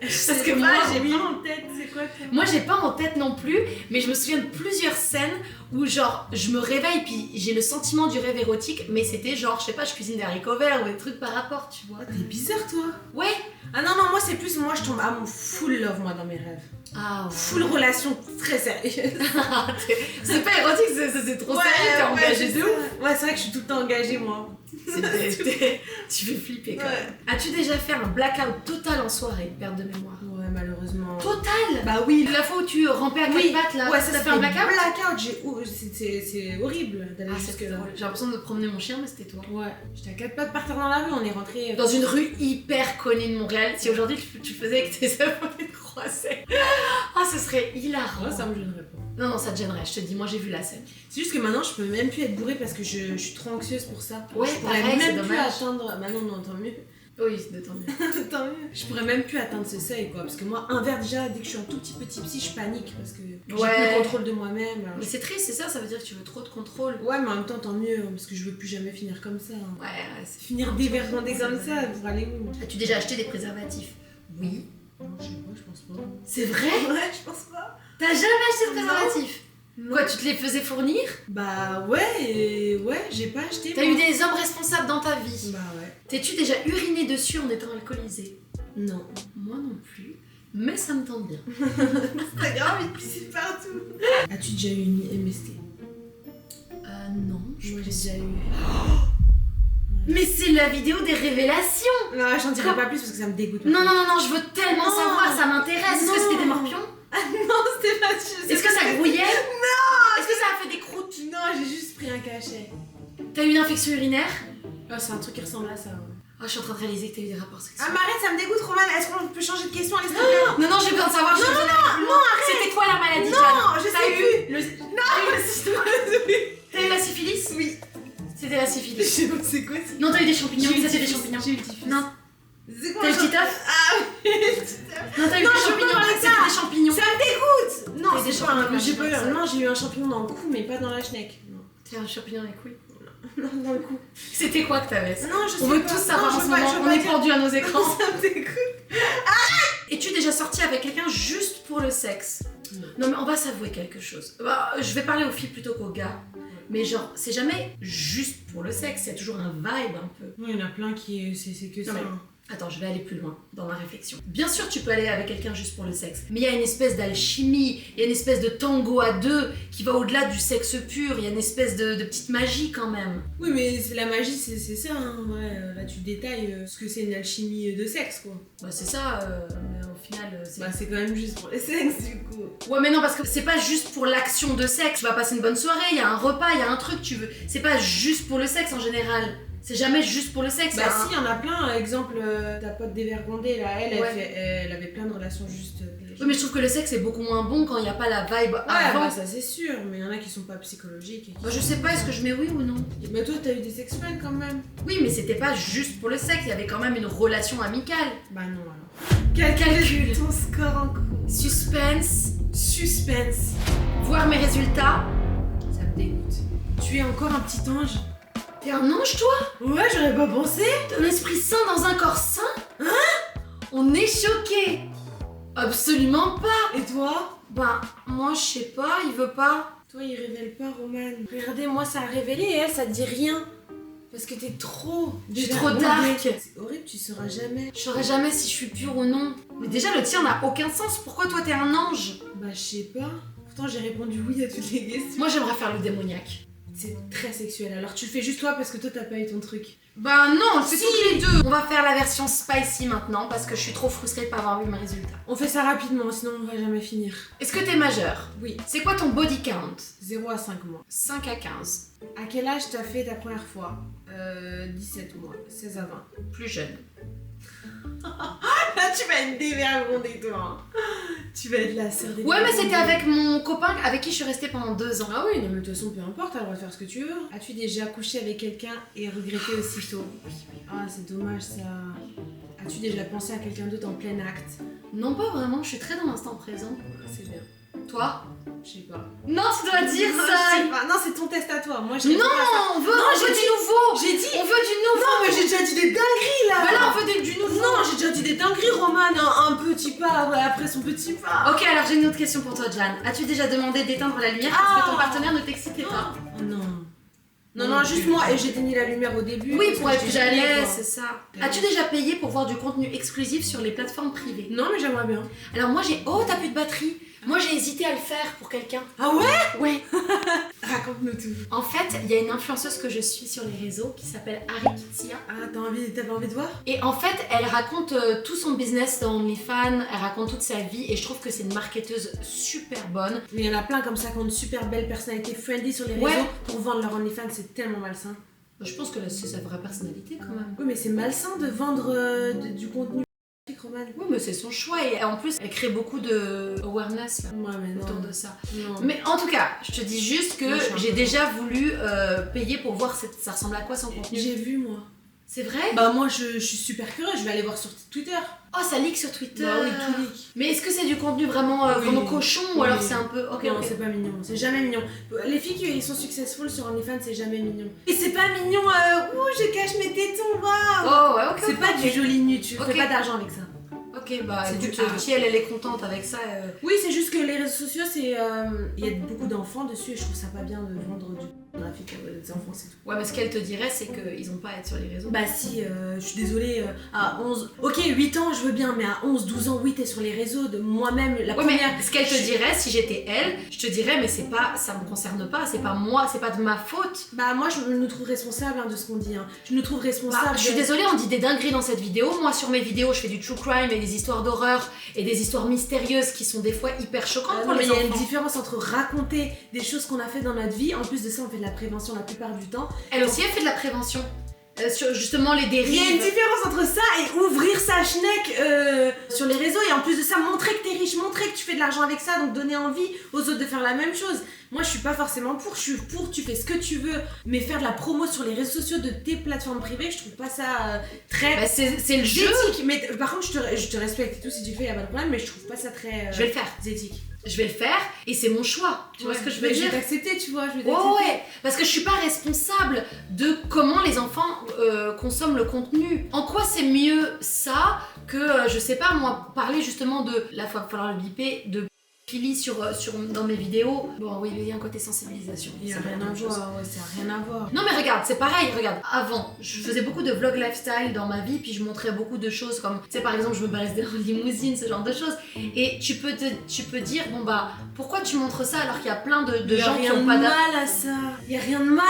Speaker 2: Parce que moi,
Speaker 1: j'ai pas en tête, c'est quoi toi?
Speaker 2: moi j'ai pas en tête non plus, mais je me souviens de plusieurs scènes où genre je me réveille puis j'ai le sentiment du rêve érotique, mais c'était genre, je sais pas, je cuisine des haricots verts ou des trucs par rapport, tu vois.
Speaker 1: T'es bizarre toi.
Speaker 2: Ouais.
Speaker 1: Ah non, moi c'est plus, moi je tombe à mon full love moi dans mes rêves.
Speaker 2: Ah ouais.
Speaker 1: Full relation très sérieuse.
Speaker 2: C'est pas érotique, c'est trop sérieux, t'es engagé de ouf.
Speaker 1: Ouais, c'est vrai que je suis tout le temps engagée moi.
Speaker 2: Tu fais flipper quand même. As-tu déjà fait un blackout total en soirée, perte de mémoire?
Speaker 1: Ouais, malheureusement.
Speaker 2: Total?
Speaker 1: Bah oui.
Speaker 2: La fois où tu rampais à quatre pattes là,
Speaker 1: ouais, ça
Speaker 2: t'as fait un blackout?
Speaker 1: C'est horrible d'aller
Speaker 2: Ah,
Speaker 1: jusque
Speaker 2: c'était
Speaker 1: là.
Speaker 2: drôle. J'ai l'impression de promener mon chien, mais c'était toi.
Speaker 1: Ouais, j'étais à 4 pattes par terre dans la rue, on est rentré.
Speaker 2: Dans une rue hyper connue de Montréal. Si aujourd'hui tu le faisais avec tes abonnés de croisés. Ah, ce serait hilarant.
Speaker 1: Ouais, ça me gênerait pas.
Speaker 2: Non, ça te gênerait, je te dis, moi j'ai vu la scène.
Speaker 1: C'est juste que maintenant je peux même plus être bourrée parce que je suis trop anxieuse pour ça.
Speaker 2: Ouais,
Speaker 1: je pourrais
Speaker 2: pareil, c'est
Speaker 1: même plus
Speaker 2: dommage.
Speaker 1: atteindre. Bah non, tant mieux.
Speaker 2: Oui, c'est tant mieux.
Speaker 1: Tant mieux. Je pourrais même plus atteindre ce seuil quoi. Parce que moi, un verre déjà, dès que je suis un tout petit psy, je panique parce que j'ai plus
Speaker 2: Ouais.
Speaker 1: le contrôle de moi-même. Alors
Speaker 2: Mais c'est triste, c'est ça, ça veut dire que tu veux trop de contrôle.
Speaker 1: Ouais, mais en même temps, tant mieux, parce que je veux plus jamais finir comme ça. Hein.
Speaker 2: Ouais, c'est
Speaker 1: Finir dévergondé comme ça pour aller où?
Speaker 2: As-tu déjà acheté des préservatifs? Oui.
Speaker 1: Non, je sais pas, je pense pas.
Speaker 2: C'est vrai?
Speaker 1: Ouais, je pense pas.
Speaker 2: T'as jamais acheté de
Speaker 1: Non.
Speaker 2: préservatifs? Quoi, tu te les faisais fournir?
Speaker 1: Bah ouais, j'ai pas acheté.
Speaker 2: T'as
Speaker 1: moi.
Speaker 2: eu des hommes responsables dans ta vie?
Speaker 1: Bah ouais.
Speaker 2: T'es-tu déjà uriné dessus en étant alcoolisé?
Speaker 1: Non.
Speaker 2: Moi non plus, mais ça me tente bien.
Speaker 1: T'as grave envie de pisser partout. As-tu déjà eu une MST?
Speaker 2: Non,
Speaker 1: Moi j'ai déjà eu.
Speaker 2: Mais c'est la vidéo des révélations!
Speaker 1: Non, j'en dirai pas plus parce que ça me dégoûte.
Speaker 2: Non, je veux tellement
Speaker 1: Non.
Speaker 2: savoir, ça m'intéresse. Est-ce que
Speaker 1: Non.
Speaker 2: c'était des morpions?
Speaker 1: Non, c'était pas sûr.
Speaker 2: Est-ce que ça grouillait? Non! Est-ce que ça a fait des croûtes?
Speaker 1: Non, j'ai juste pris un cachet.
Speaker 2: T'as eu une infection urinaire?
Speaker 1: C'est un truc qui ressemble à ça. Ouais.
Speaker 2: Oh, je suis en train de réaliser que t'as eu des rapports sexuels.
Speaker 1: Ah, mais arrête, ça me dégoûte, Roman. Est-ce qu'on peut changer de question? Allez, s'il te plaît.
Speaker 2: Non, j'ai besoin de savoir. Non, arrête! C'était quoi la maladie?
Speaker 1: Non,
Speaker 2: Jeanne?
Speaker 1: je
Speaker 2: T'as
Speaker 1: sais
Speaker 2: eu
Speaker 1: plus.
Speaker 2: le... T'as eu la syphilis? Oui. C'était la
Speaker 1: Je
Speaker 2: syphilis.
Speaker 1: sais pas, c'est quoi ça?
Speaker 2: Non, t'as eu des champignons.
Speaker 1: J'ai eu
Speaker 2: Ça, c'est
Speaker 1: le
Speaker 2: des
Speaker 1: typhus.
Speaker 2: champignons.
Speaker 1: J'ai eu le typhus.
Speaker 2: Non.
Speaker 1: C'est quoi
Speaker 2: T'as eu le
Speaker 1: genre-
Speaker 2: titeuf?
Speaker 1: Ah oui, le titeuf.
Speaker 2: Non, t'as eu
Speaker 1: Non,
Speaker 2: des
Speaker 1: je veux
Speaker 2: champignons.
Speaker 1: pas parler de
Speaker 2: C'était
Speaker 1: ça.
Speaker 2: des champignons.
Speaker 1: Ça me dégoûte. Non,
Speaker 2: T'as eu des
Speaker 1: c'est pas un...
Speaker 2: champignons,
Speaker 1: j'ai pas eu...
Speaker 2: ça.
Speaker 1: Non, j'ai eu un champignon dans le cou, mais pas dans la schneck. Non,
Speaker 2: T'as eu un champignon dans les couilles.
Speaker 1: non dans le cou.
Speaker 2: C'était quoi que t'avais?
Speaker 1: Non, je sais
Speaker 2: On veut
Speaker 1: pas.
Speaker 2: tous savoir
Speaker 1: Non,
Speaker 2: en
Speaker 1: je
Speaker 2: ce
Speaker 1: veux pas-
Speaker 2: moment.
Speaker 1: je veux
Speaker 2: On
Speaker 1: pas
Speaker 2: est
Speaker 1: dire.
Speaker 2: pendu à nos écrans.
Speaker 1: Ça me dégoûte.
Speaker 2: Es-tu déjà sorti avec quelqu'un juste pour le sexe? Non, mais on va s'avouer quelque chose. Bah, je vais parler aux filles plutôt qu'aux gars. Mais genre, c'est jamais juste pour le sexe, il y a toujours un vibe un peu.
Speaker 1: Oui, il y en a plein qui... C'est que
Speaker 2: Non,
Speaker 1: ça.
Speaker 2: mais-
Speaker 1: hein.
Speaker 2: Attends, je vais aller plus loin dans ma réflexion. Bien sûr, tu peux aller avec quelqu'un juste pour le sexe, mais il y a une espèce d'alchimie, il y a une espèce de tango à deux qui va au-delà du sexe pur, il y a une espèce de petite magie quand même.
Speaker 1: Oui, mais la magie, c'est ça. Hein. Ouais, là, tu détailles ce que c'est une alchimie de sexe, quoi.
Speaker 2: Bah, c'est ça, mais au final, c'est...
Speaker 1: Bah, c'est quand même juste pour les sexes, du coup.
Speaker 2: Ouais, mais non, parce que c'est pas juste pour l'action de sexe. Tu vas passer une bonne soirée, il y a un repas, il y a un truc, tu veux. C'est pas juste pour le sexe en général. C'est jamais juste pour le sexe.
Speaker 1: Bah,
Speaker 2: il y a un-
Speaker 1: si, il y en a plein. Exemple, ta pote dévergondée, là, elle,
Speaker 2: Ouais.
Speaker 1: elle avait plein de relations juste.
Speaker 2: Oui, mais je trouve que le sexe est beaucoup moins bon quand il n'y a pas la vibe
Speaker 1: Ouais,
Speaker 2: avant.
Speaker 1: bah, ça c'est sûr, mais il y en a qui sont pas psychologiques. Et qui...
Speaker 2: Bah, je sais pas, est-ce que je mets oui ou non?
Speaker 1: Bah, toi, t'as eu des sexuels quand même.
Speaker 2: Oui, mais c'était pas juste pour le sexe, il y avait quand même une relation amicale.
Speaker 1: Bah, non, alors.
Speaker 2: Calcul.
Speaker 1: Ton score en cours.
Speaker 2: Suspense,
Speaker 1: Suspense.
Speaker 2: voir mes résultats.
Speaker 1: Ça me dégoûte. Tu es encore un petit ange.
Speaker 2: T'es un ange, toi?
Speaker 1: Ouais, j'aurais pas pensé.
Speaker 2: Un esprit sain dans un corps sain? Hein? On est choqués. Absolument pas.
Speaker 1: Et toi?
Speaker 2: Bah, moi, je sais pas, il veut pas.
Speaker 1: Toi, il révèle pas, Roman. Regardez, moi, ça a révélé et elle, ça te dit rien. Parce que t'es trop.
Speaker 2: Je suis trop dark.
Speaker 1: C'est horrible, tu sauras jamais.
Speaker 2: Je saurais jamais si je suis pure ou non. Mais déjà, le tien n'a aucun sens. Pourquoi toi, t'es un ange?
Speaker 1: Bah, je sais pas. Pourtant, j'ai répondu oui à toutes les questions.
Speaker 2: Moi, j'aimerais faire le démoniaque.
Speaker 1: C'est très sexuel. Alors, tu le fais juste toi parce que toi, t'as pas eu ton truc.
Speaker 2: Bah non, on le fait toutes les deux. On va faire la version spicy maintenant parce que je suis trop frustrée de pas avoir vu mes résultats.
Speaker 1: On fait ça rapidement, sinon on va jamais finir.
Speaker 2: Est-ce que t'es majeur?
Speaker 1: Oui.
Speaker 2: C'est quoi ton body count?
Speaker 1: 0 à 5 mois.
Speaker 2: 5 à 15.
Speaker 1: À quel âge t'as fait ta première fois 17 mois. 16 à 20.
Speaker 2: Plus jeune.
Speaker 1: Là, tu vas être dévergondée, toi. Hein. Tu vas être la sœur des
Speaker 2: Ouais, mais c'était avec mon copain avec qui je suis restée pendant 2 ans.
Speaker 1: Ah oui, non, mais de toute façon, peu importe, t'as le droit de faire ce que tu veux. As-tu déjà couché avec quelqu'un et regretté aussitôt? Ah, c'est dommage ça. As-tu déjà pensé à quelqu'un d'autre en plein acte?
Speaker 2: Non, pas vraiment, je suis très dans l'instant présent.
Speaker 1: C'est bien.
Speaker 2: Toi?
Speaker 1: Je sais pas.
Speaker 2: Non, tu dois dire
Speaker 1: Non,
Speaker 2: ça.
Speaker 1: je sais pas. Non, c'est ton test à toi. Moi, je
Speaker 2: Non, on veut
Speaker 1: j'ai
Speaker 2: du
Speaker 1: dit-
Speaker 2: nouveau.
Speaker 1: J'ai dit.
Speaker 2: On veut du nouveau.
Speaker 1: Non, mais j'ai déjà dit des dingueries là.
Speaker 2: Bah là, on veut du nouveau.
Speaker 1: Non, j'ai déjà dit des dingueries, Roman. Un petit pas, ouais, après son petit pas.
Speaker 2: Ok, alors j'ai une autre question pour toi, Jan. As-tu déjà demandé d'éteindre la lumière parce que ton
Speaker 1: Ah.
Speaker 2: partenaire ne t'excitait pas?
Speaker 1: Oh non. Non, juste moi. Et j'éteignais la lumière au début.
Speaker 2: Oui,
Speaker 1: parce
Speaker 2: pour
Speaker 1: que
Speaker 2: être
Speaker 1: j'étais
Speaker 2: plus à
Speaker 1: gênée,
Speaker 2: l'aise,
Speaker 1: quoi.
Speaker 2: c'est ça. As-tu déjà payé pour voir du contenu exclusif sur les plateformes privées?
Speaker 1: Non, mais j'aimerais bien.
Speaker 2: Alors moi j'ai... Oh, t'as plus de batterie. Moi j'ai hésité à le faire pour quelqu'un.
Speaker 1: Ah ouais?
Speaker 2: Ouais.
Speaker 1: Raconte-nous tout.
Speaker 2: En fait, il y a une influenceuse que je suis sur les réseaux qui s'appelle Arikitia.
Speaker 1: Ah, t'avais envie de voir?
Speaker 2: Et en fait, elle raconte tout son business dans OnlyFans, elle raconte toute sa vie et je trouve que c'est une marketeuse super bonne.
Speaker 1: Mais il y en a plein comme ça qui ont une super belle personnalité friendly sur les réseaux
Speaker 2: Ouais.
Speaker 1: pour vendre leur OnlyFans, c'est tellement malsain.
Speaker 2: Je pense que là, c'est sa vraie personnalité quand même.
Speaker 1: Oui, mais c'est malsain de vendre du contenu. Roman.
Speaker 2: Oui, mais c'est son choix et en plus, elle crée beaucoup de awareness là,
Speaker 1: Ouais, mais non.
Speaker 2: autour de ça.
Speaker 1: Non.
Speaker 2: Mais en tout cas, je te dis juste que
Speaker 1: Moi, je suis un
Speaker 2: j'ai
Speaker 1: peu-
Speaker 2: déjà voulu payer pour voir ça ressemble à quoi son contenu.
Speaker 1: J'ai vu moi.
Speaker 2: C'est vrai?
Speaker 1: Bah moi je suis super curieuse, je vais aller voir sur Twitter.
Speaker 2: Oh, ça leak sur Twitter.
Speaker 1: Bah oui, tout leak.
Speaker 2: Mais est-ce que c'est du contenu vraiment,
Speaker 1: Oui.
Speaker 2: vraiment cochon ou
Speaker 1: Oui.
Speaker 2: alors c'est un peu. Ok,
Speaker 1: Non,
Speaker 2: ok.
Speaker 1: c'est pas mignon, c'est jamais mignon. Les filles qui sont successful sur OnlyFans, c'est jamais mignon. Et c'est pas mignon, ouh, je cache mes tétons, waouh.
Speaker 2: Oh, ouais, ok.
Speaker 1: C'est
Speaker 2: ok,
Speaker 1: pas
Speaker 2: ok.
Speaker 1: du joli nu, tu
Speaker 2: Ok.
Speaker 1: fais pas d'argent avec ça.
Speaker 2: Ok, bah
Speaker 1: C'est
Speaker 2: écoute,
Speaker 1: du art.
Speaker 2: si elle est contente avec ça.
Speaker 1: Oui, c'est juste que les réseaux sociaux, c'est il y a beaucoup d'enfants dessus et je trouve ça pas bien de vendre du graphique à des enfants, c'est tout.
Speaker 2: Ouais, mais ce qu'elle te dirait, c'est qu'ils ont pas à être sur les réseaux.
Speaker 1: Bah si, je suis désolée, à 11... Ok, 8 ans, je veux bien, mais à 11, 12 ans, oui, t'es sur les réseaux, de moi-même, la
Speaker 2: Ouais,
Speaker 1: première...
Speaker 2: mais ce qu'elle te dirait, si j'étais elle, je te dirais, mais c'est pas, ça me concerne pas, c'est pas moi, c'est pas de ma faute.
Speaker 1: Bah moi, je nous trouve responsables de ce qu'on dit, hein. Je nous trouve responsables
Speaker 2: Bah, je suis désolée, on dit des dingueries dans cette vidéo. Moi, sur mes vidéos, je fais du true crime et des histoires d'horreur et des histoires mystérieuses qui sont des fois hyper choquantes pour
Speaker 1: mais
Speaker 2: les
Speaker 1: il y a une
Speaker 2: enfants.
Speaker 1: différence entre raconter des choses qu'on a fait dans notre vie, en plus de ça, on fait de la prévention la plupart du temps.
Speaker 2: Elle aussi, elle fait de la prévention. Sur justement les dérives.
Speaker 1: Il y a une différence entre ça et ouvrir sa schneck sur les réseaux et en plus de ça montrer que t'es riche, montrer que tu fais de l'argent avec ça, donc donner envie aux autres de faire la même chose. Moi je suis pas forcément pour, je suis pour, tu fais ce que tu veux, mais faire de la promo sur les réseaux sociaux de tes plateformes privées, je trouve pas ça très
Speaker 2: Bah, c'est le jeu.
Speaker 1: éthique. Mais par contre je te respecte et tout si tu le fais, y a pas de problème, mais je trouve pas ça très
Speaker 2: Je vais le faire.
Speaker 1: éthique.
Speaker 2: Je vais le faire et c'est mon choix. Tu vois ce que je veux
Speaker 1: Mais je
Speaker 2: dire?
Speaker 1: vais t'accepter, tu vois, je vais
Speaker 2: Ouais,
Speaker 1: t'accepter.
Speaker 2: ouais, parce que je suis pas responsable de comment les enfants consomment le contenu. En quoi c'est mieux ça que, je sais pas moi, parler justement de, là il va falloir le biper, de Philly dans mes vidéos. Bon oui, il y a un côté sensibilisation.
Speaker 1: Il y a
Speaker 2: C'est
Speaker 1: rien
Speaker 2: la
Speaker 1: à
Speaker 2: même chose.
Speaker 1: voir, ouais, ça a rien à voir.
Speaker 2: Non mais regarde, c'est pareil, regarde. Avant, je faisais beaucoup de vlog lifestyle dans ma vie, puis je montrais beaucoup de choses comme, tu sais par exemple, je me baladais en limousine, ce genre de choses. Et tu peux dire, bon bah, pourquoi tu montres ça alors qu'il y a plein de
Speaker 1: Y a
Speaker 2: gens qui
Speaker 1: rien
Speaker 2: ont
Speaker 1: de
Speaker 2: pas
Speaker 1: mal à ça. Il y a rien de mal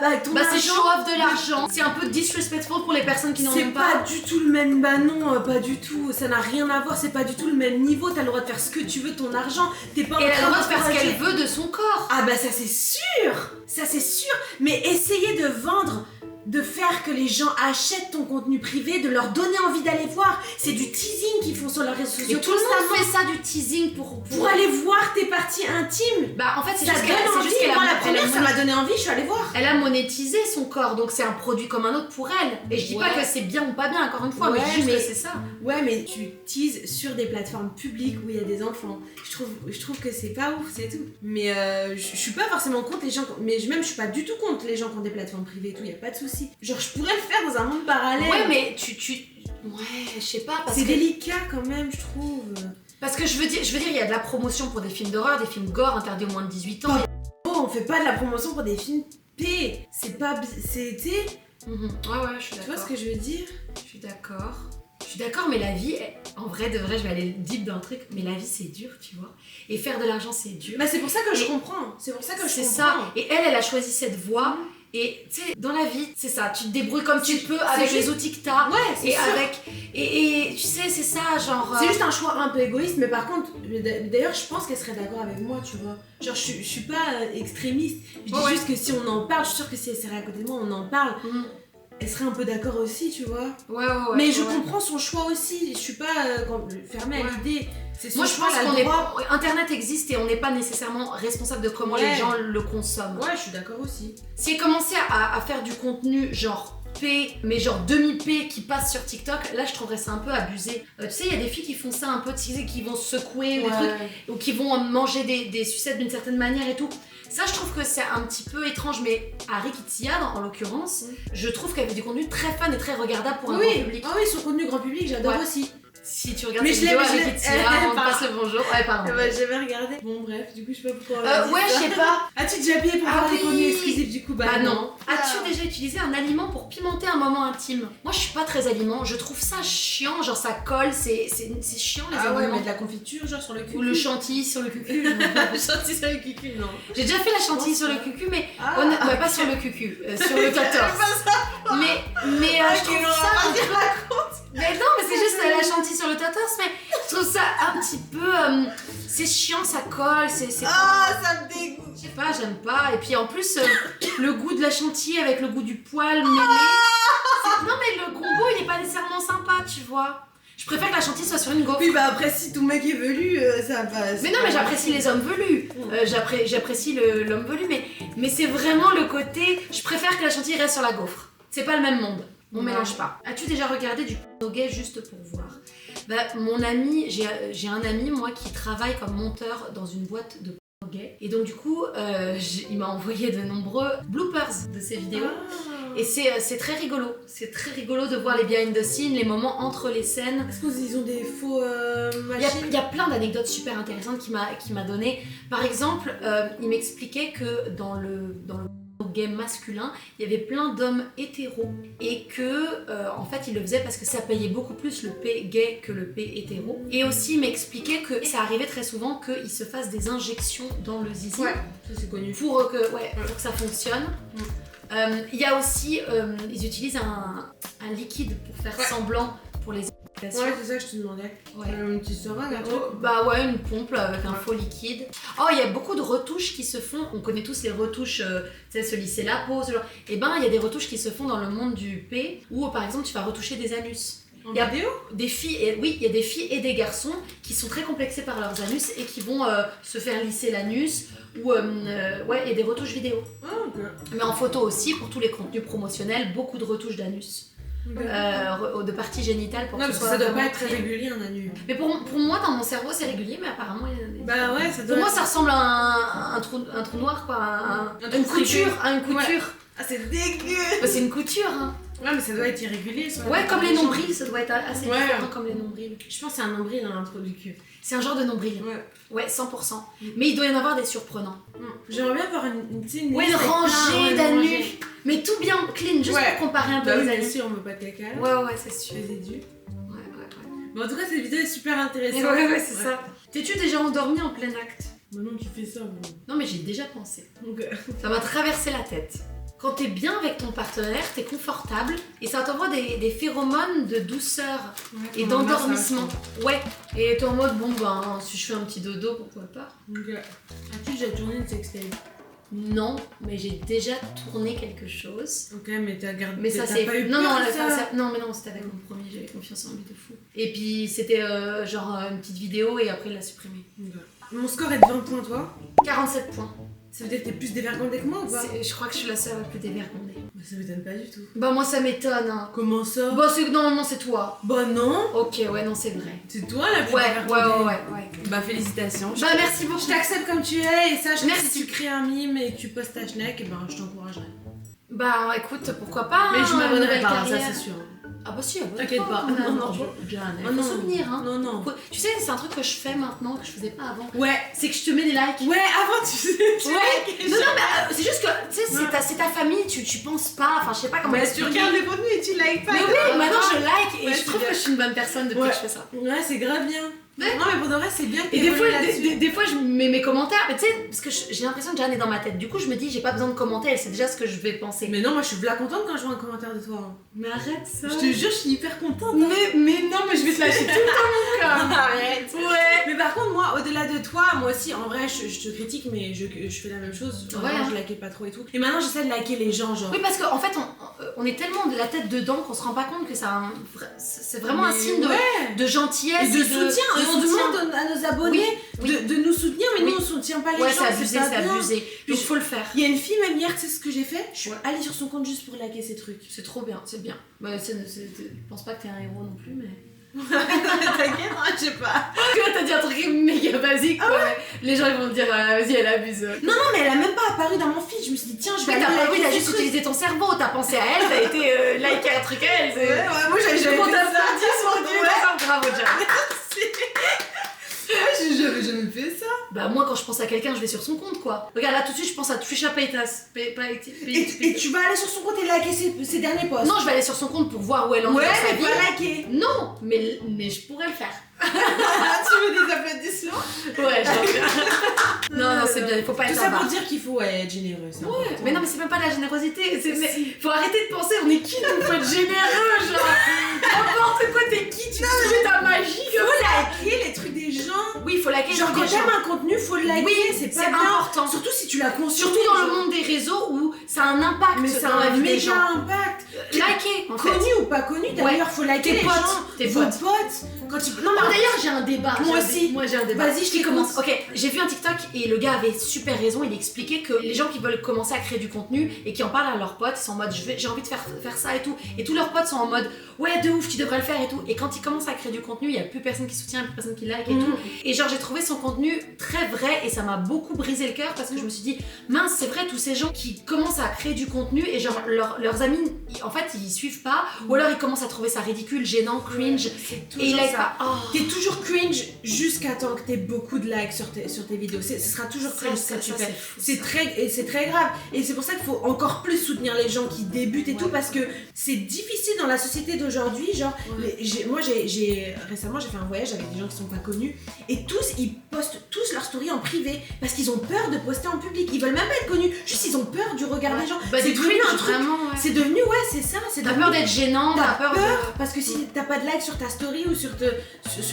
Speaker 1: avec ton
Speaker 2: Bah c'est
Speaker 1: argent.
Speaker 2: show off de l'argent. C'est un peu disrespectful pour les personnes qui n'en
Speaker 1: C'est
Speaker 2: ont
Speaker 1: pas
Speaker 2: pas.
Speaker 1: du tout le même, bah non, pas du tout, ça n'a rien à voir, c'est pas du tout le même niveau, t'as le droit de faire ce que tu veux de ton argent, t'es pas en
Speaker 2: Et elle a
Speaker 1: train
Speaker 2: le droit de faire ce
Speaker 1: d'encourager-
Speaker 2: qu'elle veut de son corps.
Speaker 1: Ah bah ça c'est sûr, mais essayer de vendre, de faire que les gens achètent ton contenu privé, de leur donner envie d'aller voir, c'est du teasing qu'ils font sur leurs réseaux
Speaker 2: Et
Speaker 1: sociaux
Speaker 2: tout le
Speaker 1: constamment.
Speaker 2: monde fait ça du teasing
Speaker 1: Pour aller voir tes parties intimes.
Speaker 2: Bah en fait c'est
Speaker 1: Ça
Speaker 2: juste
Speaker 1: donne
Speaker 2: qu'elle
Speaker 1: envie, moi la première ça
Speaker 2: a
Speaker 1: m'a donné envie, je suis allée voir.
Speaker 2: elle a monétisé son corps, donc c'est un produit comme un autre pour elle. Et je dis pas
Speaker 1: Ouais.
Speaker 2: que c'est bien ou pas bien, encore une fois,
Speaker 1: Ouais,
Speaker 2: mais juste
Speaker 1: mais-
Speaker 2: que c'est ça.
Speaker 1: Ouais, mais tu teases sur des plateformes publiques où il y a des enfants. Je trouve que c'est pas ouf, c'est tout. Mais je suis pas forcément contre les gens, mais même je suis pas du tout contre les gens qui ont des plateformes privées et tout, y a pas de souci. Genre, je pourrais le faire dans un monde parallèle.
Speaker 2: Ouais mais ouais, je sais pas, parce
Speaker 1: c'est
Speaker 2: que...
Speaker 1: délicat quand même, je trouve.
Speaker 2: Parce que je veux dire, il y a de la promotion pour des films d'horreur, des films gore interdits aux moins de 18 ans.
Speaker 1: Oh, on fait pas de la promotion pour des films P. C'est pas. C'est. Tu
Speaker 2: Ouais, je suis
Speaker 1: vois
Speaker 2: d'accord.
Speaker 1: ce que je veux dire?
Speaker 2: Je suis d'accord. Je suis d'accord, mais la vie, en vrai de vrai, je vais aller deep dans le truc, mais la vie c'est dur, tu vois. Et faire de l'argent c'est dur.
Speaker 1: Bah c'est pour ça que je comprends. C'est pour ça que je
Speaker 2: C'est
Speaker 1: comprends.
Speaker 2: ça. Et elle a choisi cette voie. Et tu sais, dans la vie, c'est ça, tu te débrouilles comme tu peux avec les outils que t'as.
Speaker 1: Ouais, c'est
Speaker 2: et
Speaker 1: sûr.
Speaker 2: et tu sais, c'est ça, genre.
Speaker 1: C'est juste un choix un peu égoïste, mais par contre, d'ailleurs, je pense qu'elle serait d'accord avec moi, tu vois. Genre, je suis pas extrémiste. Je dis juste que si on en parle, je suis sûre que si elle serait à côté de moi, on en parle. Elle serait un peu d'accord aussi, tu vois.
Speaker 2: Ouais.
Speaker 1: Mais je comprends son choix aussi. Je suis pas fermée à l'idée. C'est son
Speaker 2: Moi, je
Speaker 1: choix,
Speaker 2: pense
Speaker 1: elle a
Speaker 2: qu'on
Speaker 1: le
Speaker 2: est.
Speaker 1: droit.
Speaker 2: Internet existe et on n'est pas nécessairement responsable de comment les gens le consomment.
Speaker 1: Ouais, je suis d'accord aussi.
Speaker 2: Si elle commençait à faire du contenu genre P, mais genre demi-P qui passe sur TikTok, là je trouverais ça un peu abusé. Tu sais, il y a des filles qui font ça un peu, tu sais, qui vont secouer ou des trucs, ou qui vont manger des sucettes d'une certaine manière et tout. Ça, je trouve que c'est un petit peu étrange, mais Harry Kitiad, en l'occurrence, je trouve qu'elle fait du contenu très fun et très regardable pour un grand public.
Speaker 1: Ah oui, son contenu grand public, j'adore aussi.
Speaker 2: Si tu regardes
Speaker 1: Mais
Speaker 2: cette
Speaker 1: je l'ai-
Speaker 2: vidéo
Speaker 1: je
Speaker 2: avec
Speaker 1: l'ai-
Speaker 2: Kitiad, on te passe le bonjour. Ouais, pardon.
Speaker 1: Bah, j'avais regardé. Bon, bref, du coup, je sais pas pourquoi. on a dit
Speaker 2: Ouais,
Speaker 1: ça.
Speaker 2: je sais pas.
Speaker 1: As-tu déjà payé pour
Speaker 2: Ah
Speaker 1: avoir des
Speaker 2: oui.
Speaker 1: contenus exclusifs du coup?
Speaker 2: Bah non. As-tu déjà utilisé un aliment pour pimenter un moment intime? Moi je suis pas très aliment, je trouve ça chiant, genre ça colle, c'est chiant les
Speaker 1: Ah ouais,
Speaker 2: aliments.
Speaker 1: mais de la confiture, genre sur le cul.
Speaker 2: Ou le chantilly sur le cucu.
Speaker 1: chantilly sur le cucu, non.
Speaker 2: J'ai déjà fait la chantilly sur le cucu, mais
Speaker 1: Ah.
Speaker 2: ouais, pas sur le cucu, sur le 14. Mais je trouve ça un peu... Mais non, mais c'est juste la chantilly sur le 14, mais je trouve ça un petit peu... c'est chiant, ça colle, c'est...
Speaker 1: Ah, ça me dégoûte.
Speaker 2: Je sais pas, j'aime pas. Et puis en plus, le goût de la chantilly avec le goût du poil mêlé. Non mais le combo il est pas nécessairement sympa, tu vois. Je préfère que la chantilly soit sur une gaufre.
Speaker 1: Oui, bah après, si ton mec est velu, ça passe.
Speaker 2: Mais non, mais j'apprécie les hommes velus. J'apprécie l'homme velu, mais c'est vraiment le côté. Je préfère que la chantilly reste sur la gaufre. C'est pas le même monde. On mélange pas. As-tu déjà regardé du porno gay juste pour voir? Bah, mon ami, j'ai un ami, moi, qui travaille comme monteur dans une boîte de porno gay. Et donc, du coup, il m'a envoyé de nombreux bloopers de ces vidéos. Et c'est très rigolo. C'est très rigolo de voir les behind the scenes, les moments entre les scènes.
Speaker 1: Est-ce qu'ils ont des faux machines?
Speaker 2: Il y a plein d'anecdotes super intéressantes qu'il m'a donné. Par exemple, il m'expliquait que dans le gay masculin, il y avait plein d'hommes hétéros et que en fait il le faisait parce que ça payait beaucoup plus le P gay que le P hétéro. Et aussi il m'expliquait que ça arrivait très souvent qu'ils se fassent des injections dans le zizi.
Speaker 1: Ouais, ça c'est connu.
Speaker 2: Pour que ça fonctionne. Il y a aussi, ils utilisent un liquide pour faire semblant pour les éjaculations.
Speaker 1: Ouais, c'est ça que je te demandais.
Speaker 2: Ouais.
Speaker 1: Une petite seringue, un truc.
Speaker 2: Bah ouais, une pompe là, avec un faux liquide. Oh, il y a beaucoup de retouches qui se font. On connaît tous les retouches, tu sais, se lisser la peau, ce genre. Et ben, il y a des retouches qui se font dans le monde du P, où par exemple, tu vas retoucher des anus.
Speaker 1: Il y a vidéo
Speaker 2: des filles, oui, il y a des filles et des garçons qui sont très complexés par leurs anus et qui vont se faire lisser l'anus. Ou ouais, il y a des retouches vidéo.
Speaker 1: Ah, ok.
Speaker 2: Mais en photo aussi, pour tous les contenus promotionnels, beaucoup de retouches d'anus. De parties génitales pour
Speaker 1: Non,
Speaker 2: que
Speaker 1: parce
Speaker 2: ce
Speaker 1: que
Speaker 2: soit
Speaker 1: ça doit pas
Speaker 2: vraiment
Speaker 1: être très régulier un anus.
Speaker 2: Mais pour moi, dans mon cerveau, c'est régulier, mais apparemment, il y a des...
Speaker 1: Bah ouais, ça doit
Speaker 2: Pour moi,
Speaker 1: être-
Speaker 2: ça ressemble à un trou noir, quoi.
Speaker 1: Un
Speaker 2: Une
Speaker 1: trou
Speaker 2: couture,
Speaker 1: frigo.
Speaker 2: à une couture.
Speaker 1: Ah, c'est dégueu.
Speaker 2: Bah, c'est une couture, hein.
Speaker 1: Ouais, mais ça doit être irrégulier. Ça.
Speaker 2: Ouais, comme les nombrils, ça doit être assez
Speaker 1: Ouais.
Speaker 2: différent comme les nombrils.
Speaker 1: Je pense que c'est un nombril dans l'intro du cul.
Speaker 2: C'est un genre de nombril.
Speaker 1: Ouais.
Speaker 2: Ouais, 100%. Mais il doit y en avoir des surprenants.
Speaker 1: J'aimerais bien avoir une
Speaker 2: Ouais,
Speaker 1: liste
Speaker 2: une
Speaker 1: avec plein,
Speaker 2: rangée
Speaker 1: ouais,
Speaker 2: d'anus.
Speaker 1: rangée.
Speaker 2: Mais tout bien clean, juste
Speaker 1: Ouais.
Speaker 2: pour comparer un peu
Speaker 1: Bah oui,
Speaker 2: les
Speaker 1: bien
Speaker 2: anus.
Speaker 1: sûr, on veut pas de caca.
Speaker 2: Ouais, c'est sûr.
Speaker 1: Les édus.
Speaker 2: Ouais.
Speaker 1: Mais en tout cas, cette vidéo est super intéressante.
Speaker 2: Ouais, c'est ça. T'es-tu déjà endormi en plein acte?
Speaker 1: Maintenant, tu fais ça. Bon.
Speaker 2: Non, mais j'ai déjà pensé.
Speaker 1: Donc,
Speaker 2: Ça m'a traversé la tête. Quand t'es bien avec ton partenaire, t'es confortable et ça t'envoie des phéromones de douceur et
Speaker 1: pendant le
Speaker 2: d'endormissement.
Speaker 1: massage.
Speaker 2: Ouais. Et t'es en mode, bon ben, si je fais un petit dodo, pourquoi pas?
Speaker 1: Donc, as-tu déjà tourné une sextape?
Speaker 2: Non, mais j'ai déjà tourné quelque chose.
Speaker 1: Ok, mais t'as gardé.
Speaker 2: Mais ça
Speaker 1: t'as
Speaker 2: c'est.
Speaker 1: pas eu
Speaker 2: Non,
Speaker 1: peur
Speaker 2: non,
Speaker 1: de ça
Speaker 2: non, mais non, c'était avec mon premier, j'avais confiance en lui de fou. Et puis c'était genre une petite vidéo et après il l'a supprimé.
Speaker 1: Ok. Mon score est de 20 points, toi.
Speaker 2: 47 points.
Speaker 1: Ça veut dire que t'es plus dévergondée que moi ou pas?
Speaker 2: Je crois que je suis la seule la plus dévergondée.
Speaker 1: Bah, ça m'étonne pas du tout.
Speaker 2: Bah, moi ça m'étonne. Hein.
Speaker 1: Comment ça?
Speaker 2: Bah, normalement c'est toi.
Speaker 1: Bah non.
Speaker 2: Ok, ouais, non, c'est vrai.
Speaker 1: C'est toi la plus
Speaker 2: Ouais.
Speaker 1: dévergondée. Bah félicitations.
Speaker 2: Bah, merci beaucoup.
Speaker 1: Je t'accepte comme tu es et sache que
Speaker 2: Merci.
Speaker 1: si tu crées un mime et que tu postes ta schneck, et ben je t'encouragerai.
Speaker 2: Bah, écoute, pourquoi pas.
Speaker 1: Mais
Speaker 2: hein,
Speaker 1: je
Speaker 2: une
Speaker 1: m'abonnerai
Speaker 2: nouvelle
Speaker 1: pas, ça
Speaker 2: carrière.
Speaker 1: c'est sûr.
Speaker 2: Ah bah si,
Speaker 1: T'inquiète pas.
Speaker 2: Non,
Speaker 1: Non,
Speaker 2: John,
Speaker 1: Oh
Speaker 2: faut
Speaker 1: non.
Speaker 2: souvenir, hein.
Speaker 1: Non.
Speaker 2: Tu sais, c'est un truc que je fais maintenant, que je faisais pas avant.
Speaker 1: Ouais.
Speaker 2: C'est que je te mets des likes.
Speaker 1: Ouais, avant tu sais.
Speaker 2: Ouais. Non, mais c'est juste que, tu sais, c'est ta famille, tu penses pas, enfin, je sais pas comment
Speaker 1: Mais tu
Speaker 2: expliquer.
Speaker 1: regardes les contenus et tu likes pas.
Speaker 2: Mais oui, maintenant je like et
Speaker 1: Ouais,
Speaker 2: je
Speaker 1: c'est
Speaker 2: trouve
Speaker 1: bien.
Speaker 2: que je suis une bonne personne depuis
Speaker 1: Ouais.
Speaker 2: que je fais ça.
Speaker 1: Ouais, c'est grave bien.
Speaker 2: Ouais.
Speaker 1: Non, mais pour de vrai, c'est bien que
Speaker 2: Et des fois,
Speaker 1: là-dessus.
Speaker 2: des fois, je mets mes commentaires, mais tu sais, parce que j'ai l'impression que Jeanne est dans ma tête. Du coup, je me dis, j'ai pas besoin de commenter, elle sait déjà ce que je vais penser.
Speaker 1: Mais non, moi je suis v'là contente quand je vois un commentaire de toi.
Speaker 2: Mais arrête ça.
Speaker 1: Je te jure, je suis hyper contente.
Speaker 2: Mais non, mais je vais te lâcher tout le temps, mon cœur.
Speaker 1: Arrête.
Speaker 2: Ouais.
Speaker 1: Mais par contre, moi, au-delà de toi, moi aussi, en vrai, je te critique, mais je fais la même chose.
Speaker 2: Ouais,
Speaker 1: Avant,
Speaker 2: hein.
Speaker 1: je likais pas trop et tout. Et maintenant, j'essaie de liker les gens, genre.
Speaker 2: Oui, parce qu'en fait, on est tellement de la tête dedans qu'on se rend pas compte que c'est vraiment un
Speaker 1: Mais
Speaker 2: signe
Speaker 1: ouais.
Speaker 2: de gentillesse.
Speaker 1: Et de soutien.
Speaker 2: de
Speaker 1: Et on
Speaker 2: soutien.
Speaker 1: demande à nos abonnés
Speaker 2: Oui.
Speaker 1: de nous soutenir, mais
Speaker 2: Oui.
Speaker 1: nous, on soutient pas les
Speaker 2: Ouais,
Speaker 1: gens.
Speaker 2: c'est abusé,
Speaker 1: pas
Speaker 2: c'est
Speaker 1: bien.
Speaker 2: abusé.
Speaker 1: Puis
Speaker 2: Donc, faut le faire.
Speaker 1: Il y a une fille, même hier, tu sais ce que j'ai fait? Je suis
Speaker 2: Ouais.
Speaker 1: allée sur son compte juste pour liker ses trucs.
Speaker 2: C'est trop bien, c'est bien. Bah, je pense pas que t'es un héros non plus, mais.
Speaker 1: T'inquiète, hein, je sais pas.
Speaker 2: Quand t'as dit un truc méga basique, quoi. Les gens ils vont me dire, vas-y, elle abuse.
Speaker 1: Non, mais elle a même pas apparu dans mon feed. Je me suis dit, tiens, je vais
Speaker 2: Oui,
Speaker 1: aller liker
Speaker 2: t'as
Speaker 1: ses
Speaker 2: juste
Speaker 1: trucs.
Speaker 2: utilisé ton cerveau, t'as pensé à elle, t'as été liker un truc à elle.
Speaker 1: Ouais, moi j'avais jamais
Speaker 2: On
Speaker 1: fait
Speaker 2: t'a
Speaker 1: ça.
Speaker 2: applaudi,
Speaker 1: Ouais.
Speaker 2: bravo, Jack.
Speaker 1: J'avais jamais fait ça.
Speaker 2: Bah, moi, quand je pense à quelqu'un, je vais sur son compte, quoi. Regarde, là, tout de suite, je pense à Trisha Paytas.
Speaker 1: Et tu vas aller sur son compte et liker ses derniers posts.
Speaker 2: Non, je vais aller sur son compte pour voir où elle en est
Speaker 1: Ouais,
Speaker 2: dans sa
Speaker 1: mais
Speaker 2: vie.
Speaker 1: pas liker.
Speaker 2: Non, mais je pourrais le faire.
Speaker 1: Tu veux des applaudissements?
Speaker 2: Ouais, genre. Non, c'est bien, il faut pas
Speaker 1: Tout
Speaker 2: être
Speaker 1: ça
Speaker 2: avare.
Speaker 1: pour dire qu'il faut être généreux. C'est
Speaker 2: Ouais,
Speaker 1: important.
Speaker 2: mais non, mais c'est même pas de la générosité. Mais
Speaker 1: Si.
Speaker 2: faut arrêter de penser, on est qui nous? Faut être généreux, genre. N'importe quoi, t'es qui? Tu fais ta magie comme ça.
Speaker 1: Faut liker les trucs des gens.
Speaker 2: Oui, il faut liker les
Speaker 1: Genre
Speaker 2: trucs
Speaker 1: quand
Speaker 2: des gens.
Speaker 1: t'aimes un contenu, faut le liker.
Speaker 2: Oui,
Speaker 1: c'est
Speaker 2: c'est
Speaker 1: pas bien.
Speaker 2: important.
Speaker 1: Surtout si tu l'as consommé.
Speaker 2: Surtout dans le
Speaker 1: genre.
Speaker 2: monde des réseaux où ça a un impact
Speaker 1: Mais ça
Speaker 2: dans la
Speaker 1: a un
Speaker 2: vie des
Speaker 1: méga
Speaker 2: gens.
Speaker 1: impact.
Speaker 2: Liker, en fait.
Speaker 1: Connu ou pas connu, d'ailleurs, faut liker
Speaker 2: Tes
Speaker 1: les
Speaker 2: potes,
Speaker 1: gens.
Speaker 2: tes
Speaker 1: Vos
Speaker 2: potes.
Speaker 1: potes. Quand tu... Non,
Speaker 2: Oh,
Speaker 1: mais
Speaker 2: d'ailleurs, j'ai un débat.
Speaker 1: Moi aussi.
Speaker 2: Moi, j'ai un débat.
Speaker 1: Vas-y, je
Speaker 2: Qui
Speaker 1: t'écoute.
Speaker 2: commence. Ok, j'ai vu un TikTok et le gars avait super raison. Il expliquait que les gens qui veulent commencer à créer du contenu et qui en parlent à leurs potes, ils sont en mode j'ai envie de faire ça et tout. Et tous leurs potes sont en mode ouais, de ouf, tu devrais le faire et tout. Et quand ils commencent à créer du contenu, il y a plus personne qui soutient, plus personne qui like et tout. Et genre, j'ai trouvé son contenu très vrai et ça m'a beaucoup brisé le cœur parce que je me suis dit mince, c'est vrai, tous ces gens qui commencent à créer du contenu et genre leurs amis, en fait, ils suivent pas ou alors ils commencent à trouver ça ridicule, gênant, cringe. Et il like pas. Oh.
Speaker 1: T'es toujours cringe jusqu'à temps que t'aies beaucoup de likes sur tes vidéos. Ce sera toujours cringe ce que tu fais. C'est très grave. Et c'est pour ça qu'il faut encore plus soutenir les gens qui débutent et tout parce que c'est difficile dans la société d'aujourd'hui. Genre, récemment j'ai fait un voyage avec des gens qui sont pas connus et tous ils postent tous leurs stories en privé parce qu'ils ont peur de poster en public. Ils veulent même pas être connus. Juste ils ont peur du regard des gens.
Speaker 2: Bah,
Speaker 1: c'est
Speaker 2: des
Speaker 1: devenu
Speaker 2: cringe,
Speaker 1: un truc.
Speaker 2: vraiment. Ouais.
Speaker 1: C'est devenu c'est ça. C'est
Speaker 2: T'as
Speaker 1: devenu-
Speaker 2: peur d'être gênant, t'as peur de.
Speaker 1: parce que si t'as pas de like sur ta story ou sur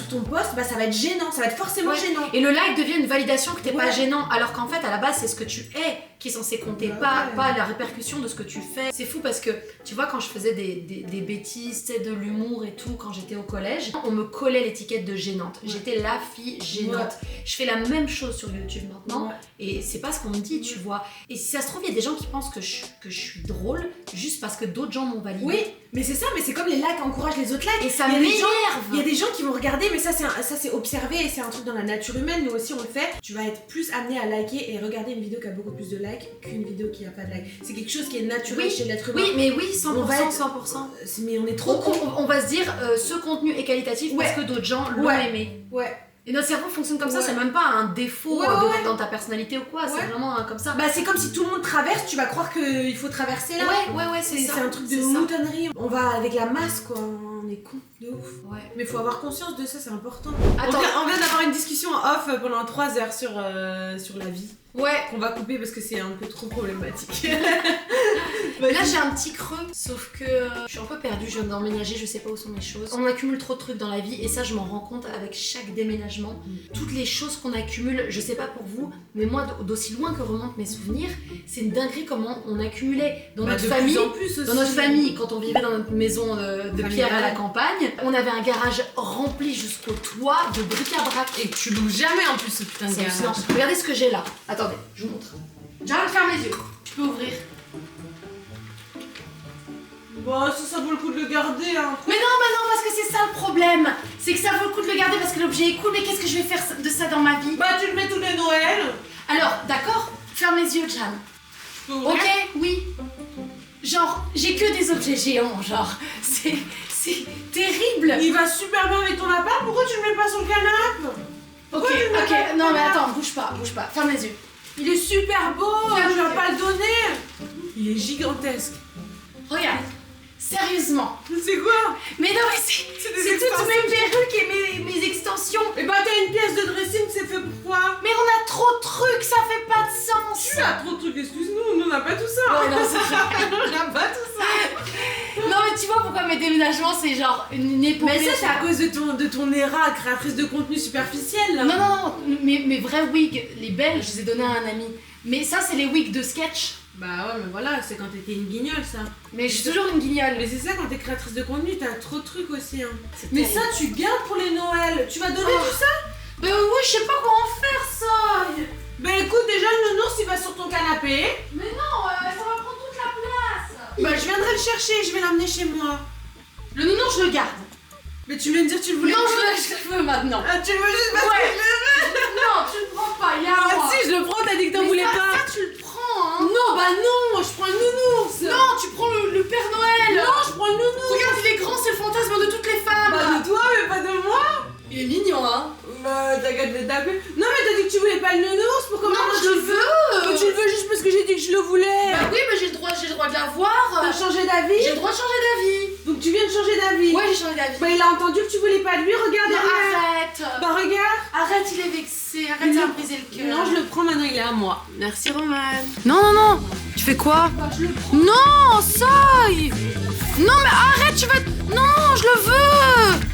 Speaker 1: ton post, bah ça va être gênant, ça va être forcément
Speaker 2: Ouais.
Speaker 1: gênant.
Speaker 2: Et le like devient une validation que t'es pas
Speaker 1: Ouais.
Speaker 2: gênant, alors qu'en fait à la base c'est ce que tu es qui est censé compter,
Speaker 1: Bah ouais.
Speaker 2: pas la répercussion de ce que tu fais. C'est fou parce que tu vois, quand je faisais des bêtises, tu sais, de l'humour et tout, quand j'étais au collège, on me collait l'étiquette de gênante. J'étais la fille gênante. Je fais la même chose sur YouTube maintenant et c'est pas ce qu'on me dit, tu vois. Et si ça se trouve, il y a des gens qui pensent que je suis drôle juste parce que d'autres gens m'ont validé.
Speaker 1: Oui, mais c'est ça, mais c'est comme les likes encouragent les autres likes.
Speaker 2: Et ça
Speaker 1: Il y a des gens-
Speaker 2: m'énerve.
Speaker 1: Il y a des gens qui vont regarder, mais ça c'est observé et c'est un truc dans la nature humaine, nous aussi on le fait. Tu vas être plus amené à liker et regarder une vidéo qui a beaucoup plus de likes qu'une vidéo qui a pas de likes. C'est quelque chose qui est naturel chez l'être humain.
Speaker 2: Oui, mais oui, 100%,
Speaker 1: On va être-
Speaker 2: 100%.
Speaker 1: Mais on est trop con.
Speaker 2: On va se dire, ce contenu est qualitatif parce que d'autres gens l'ont aimé.
Speaker 1: Ouais.
Speaker 2: Et notre cerveau fonctionne comme ça,
Speaker 1: Ouais.
Speaker 2: c'est même pas un défaut
Speaker 1: Ouais,
Speaker 2: dans ta personnalité ou quoi, c'est
Speaker 1: Ouais.
Speaker 2: vraiment comme ça.
Speaker 1: Bah c'est comme si tout le monde traverse, tu vas croire qu'il faut traverser là.
Speaker 2: Ouais, c'est
Speaker 1: C'est
Speaker 2: ça.
Speaker 1: un truc de
Speaker 2: c'est ça.
Speaker 1: moutonnerie. On va avec la masse quoi, on est con de ouf.
Speaker 2: Ouais.
Speaker 1: Mais faut avoir conscience de ça, c'est important.
Speaker 2: Attends.
Speaker 1: On vient d'avoir une discussion off pendant 3 heures sur la vie.
Speaker 2: Ouais.
Speaker 1: Qu'on va couper parce que c'est un peu trop problématique.
Speaker 2: Là j'ai un petit creux, sauf que je suis un peu perdue, je viens d'emménager, je sais pas où sont mes choses. On accumule trop de trucs dans la vie et ça je m'en rends compte avec chaque déménagement. Toutes les choses qu'on accumule, je sais pas pour vous, mais moi d'aussi loin que remontent mes souvenirs, c'est une dinguerie comment on accumulait dans notre famille. Dans notre famille, quand on vivait dans notre maison de pierre à la campagne, on avait un garage rempli jusqu'au toit de bric-à-brac.
Speaker 1: Et que tu loues jamais en plus ce putain de
Speaker 2: C'est
Speaker 1: garage.
Speaker 2: hallucinant. Regardez ce que j'ai là. Attendez, je vous montre. J'arrête de fermer les yeux. Tu peux ouvrir.
Speaker 1: Bon, ça vaut le coup de le garder hein.
Speaker 2: Mais non, parce que c'est ça le problème. C'est que ça vaut le coup de le garder parce que l'objet est cool, mais qu'est-ce que je vais faire de ça dans ma vie?
Speaker 1: Bah tu le mets tous les Noëls.
Speaker 2: Alors, d'accord, ferme les yeux, Jeanne.
Speaker 1: Tu peux ouvrir.
Speaker 2: Ok, oui. Genre, j'ai que des objets géants, genre. C'est terrible.
Speaker 1: Il va super bien avec ton appart, pourquoi tu le mets pas sur le canapé?
Speaker 2: Ok, non mais attends, bouge pas, ferme les yeux.
Speaker 1: Il est super beau,
Speaker 2: Ferme
Speaker 1: je
Speaker 2: les
Speaker 1: vais
Speaker 2: yeux.
Speaker 1: pas le donner. Il est gigantesque.
Speaker 2: Regarde, sérieusement.
Speaker 1: C'est quoi?
Speaker 2: Mais non mais c'est
Speaker 1: des
Speaker 2: toutes mes perruques et mes extensions.
Speaker 1: Et bah t'as une pièce de dressing, c'est fait pourquoi?
Speaker 2: Mais on a trop de trucs, ça fait pas de sens.
Speaker 1: Tu as trop de trucs, excuse-nous, nous on n'a pas tout ça.
Speaker 2: Ouais, non, c'est vrai.
Speaker 1: On n'a pas tout ça.
Speaker 2: Non mais tu vois pourquoi mes déménagements c'est genre une épopée.
Speaker 1: Mais ça c'est à cause de ton ERA, créatrice de contenu superficiel. Là.
Speaker 2: Non, mes vrais wigs, les belles, je les ai donnés à un ami. Mais ça c'est les wigs de sketch.
Speaker 1: Bah ouais, mais voilà, c'est quand t'étais une guignole ça.
Speaker 2: Mais je suis toujours une guignole.
Speaker 1: Mais c'est ça, quand t'es créatrice de contenu, t'as trop de trucs aussi. Hein.
Speaker 2: C'est
Speaker 1: Mais
Speaker 2: terrible.
Speaker 1: ça, tu gardes pour les Noëls. Tu vas donner
Speaker 2: Oh.
Speaker 1: tout ça?
Speaker 2: Mais oui, je sais pas comment faire ça.
Speaker 1: Bah écoute, déjà le nounours il va sur ton canapé.
Speaker 2: Mais non, ça va prendre toute la place.
Speaker 1: Bah je viendrai le chercher, je vais l'amener chez moi.
Speaker 2: Le nounours, je le garde.
Speaker 1: Mais tu viens de dire que tu le voulais.
Speaker 2: Non, je le veux maintenant.
Speaker 1: Ah, tu le veux juste parce
Speaker 2: Ouais.
Speaker 1: que je le veux.
Speaker 2: Non, tu le prends pas, il y a
Speaker 1: Ah
Speaker 2: moi.
Speaker 1: si, je le prends, t'as dit que t'en
Speaker 2: Mais
Speaker 1: voulais
Speaker 2: ça,
Speaker 1: pas.
Speaker 2: ça, tu le prends, hein.
Speaker 1: Non, bah non, je prends le nounours.
Speaker 2: Non, tu prends le Père Noël.
Speaker 1: Non, je prends le nounours.
Speaker 2: Regarde, il est grand, c'est le fantasme de toutes les femmes.
Speaker 1: Bah de toi, mais pas de moi.
Speaker 2: Il est mignon, hein.
Speaker 1: Bah t'as qu'à te le taper. Non mais t'as dit que tu voulais pas le nounours, pourquoi
Speaker 2: Non,
Speaker 1: maintenant
Speaker 2: je
Speaker 1: tu
Speaker 2: le veux.
Speaker 1: Mais tu le veux juste parce que j'ai dit que je le voulais.
Speaker 2: Bah oui, mais j'ai le droit de l'avoir.
Speaker 1: T'as changé d'avis?
Speaker 2: J'ai le droit de changer d'avis.
Speaker 1: Donc tu viens de changer d'avis.
Speaker 2: Ouais, j'ai changé d'avis.
Speaker 1: Bah il a entendu que tu voulais pas de lui, regarde
Speaker 2: Non,
Speaker 1: derrière.
Speaker 2: arrête.
Speaker 1: Bah regarde.
Speaker 2: Arrête, il est vexé. Arrête, ça va me briser le cœur.
Speaker 1: Non, je le prends maintenant, il est à moi. Merci Roman.
Speaker 2: Non. Tu fais quoi?
Speaker 1: Bah je le prends.
Speaker 2: Non, ça. Non, mais arrête, tu vas. Non, je le veux.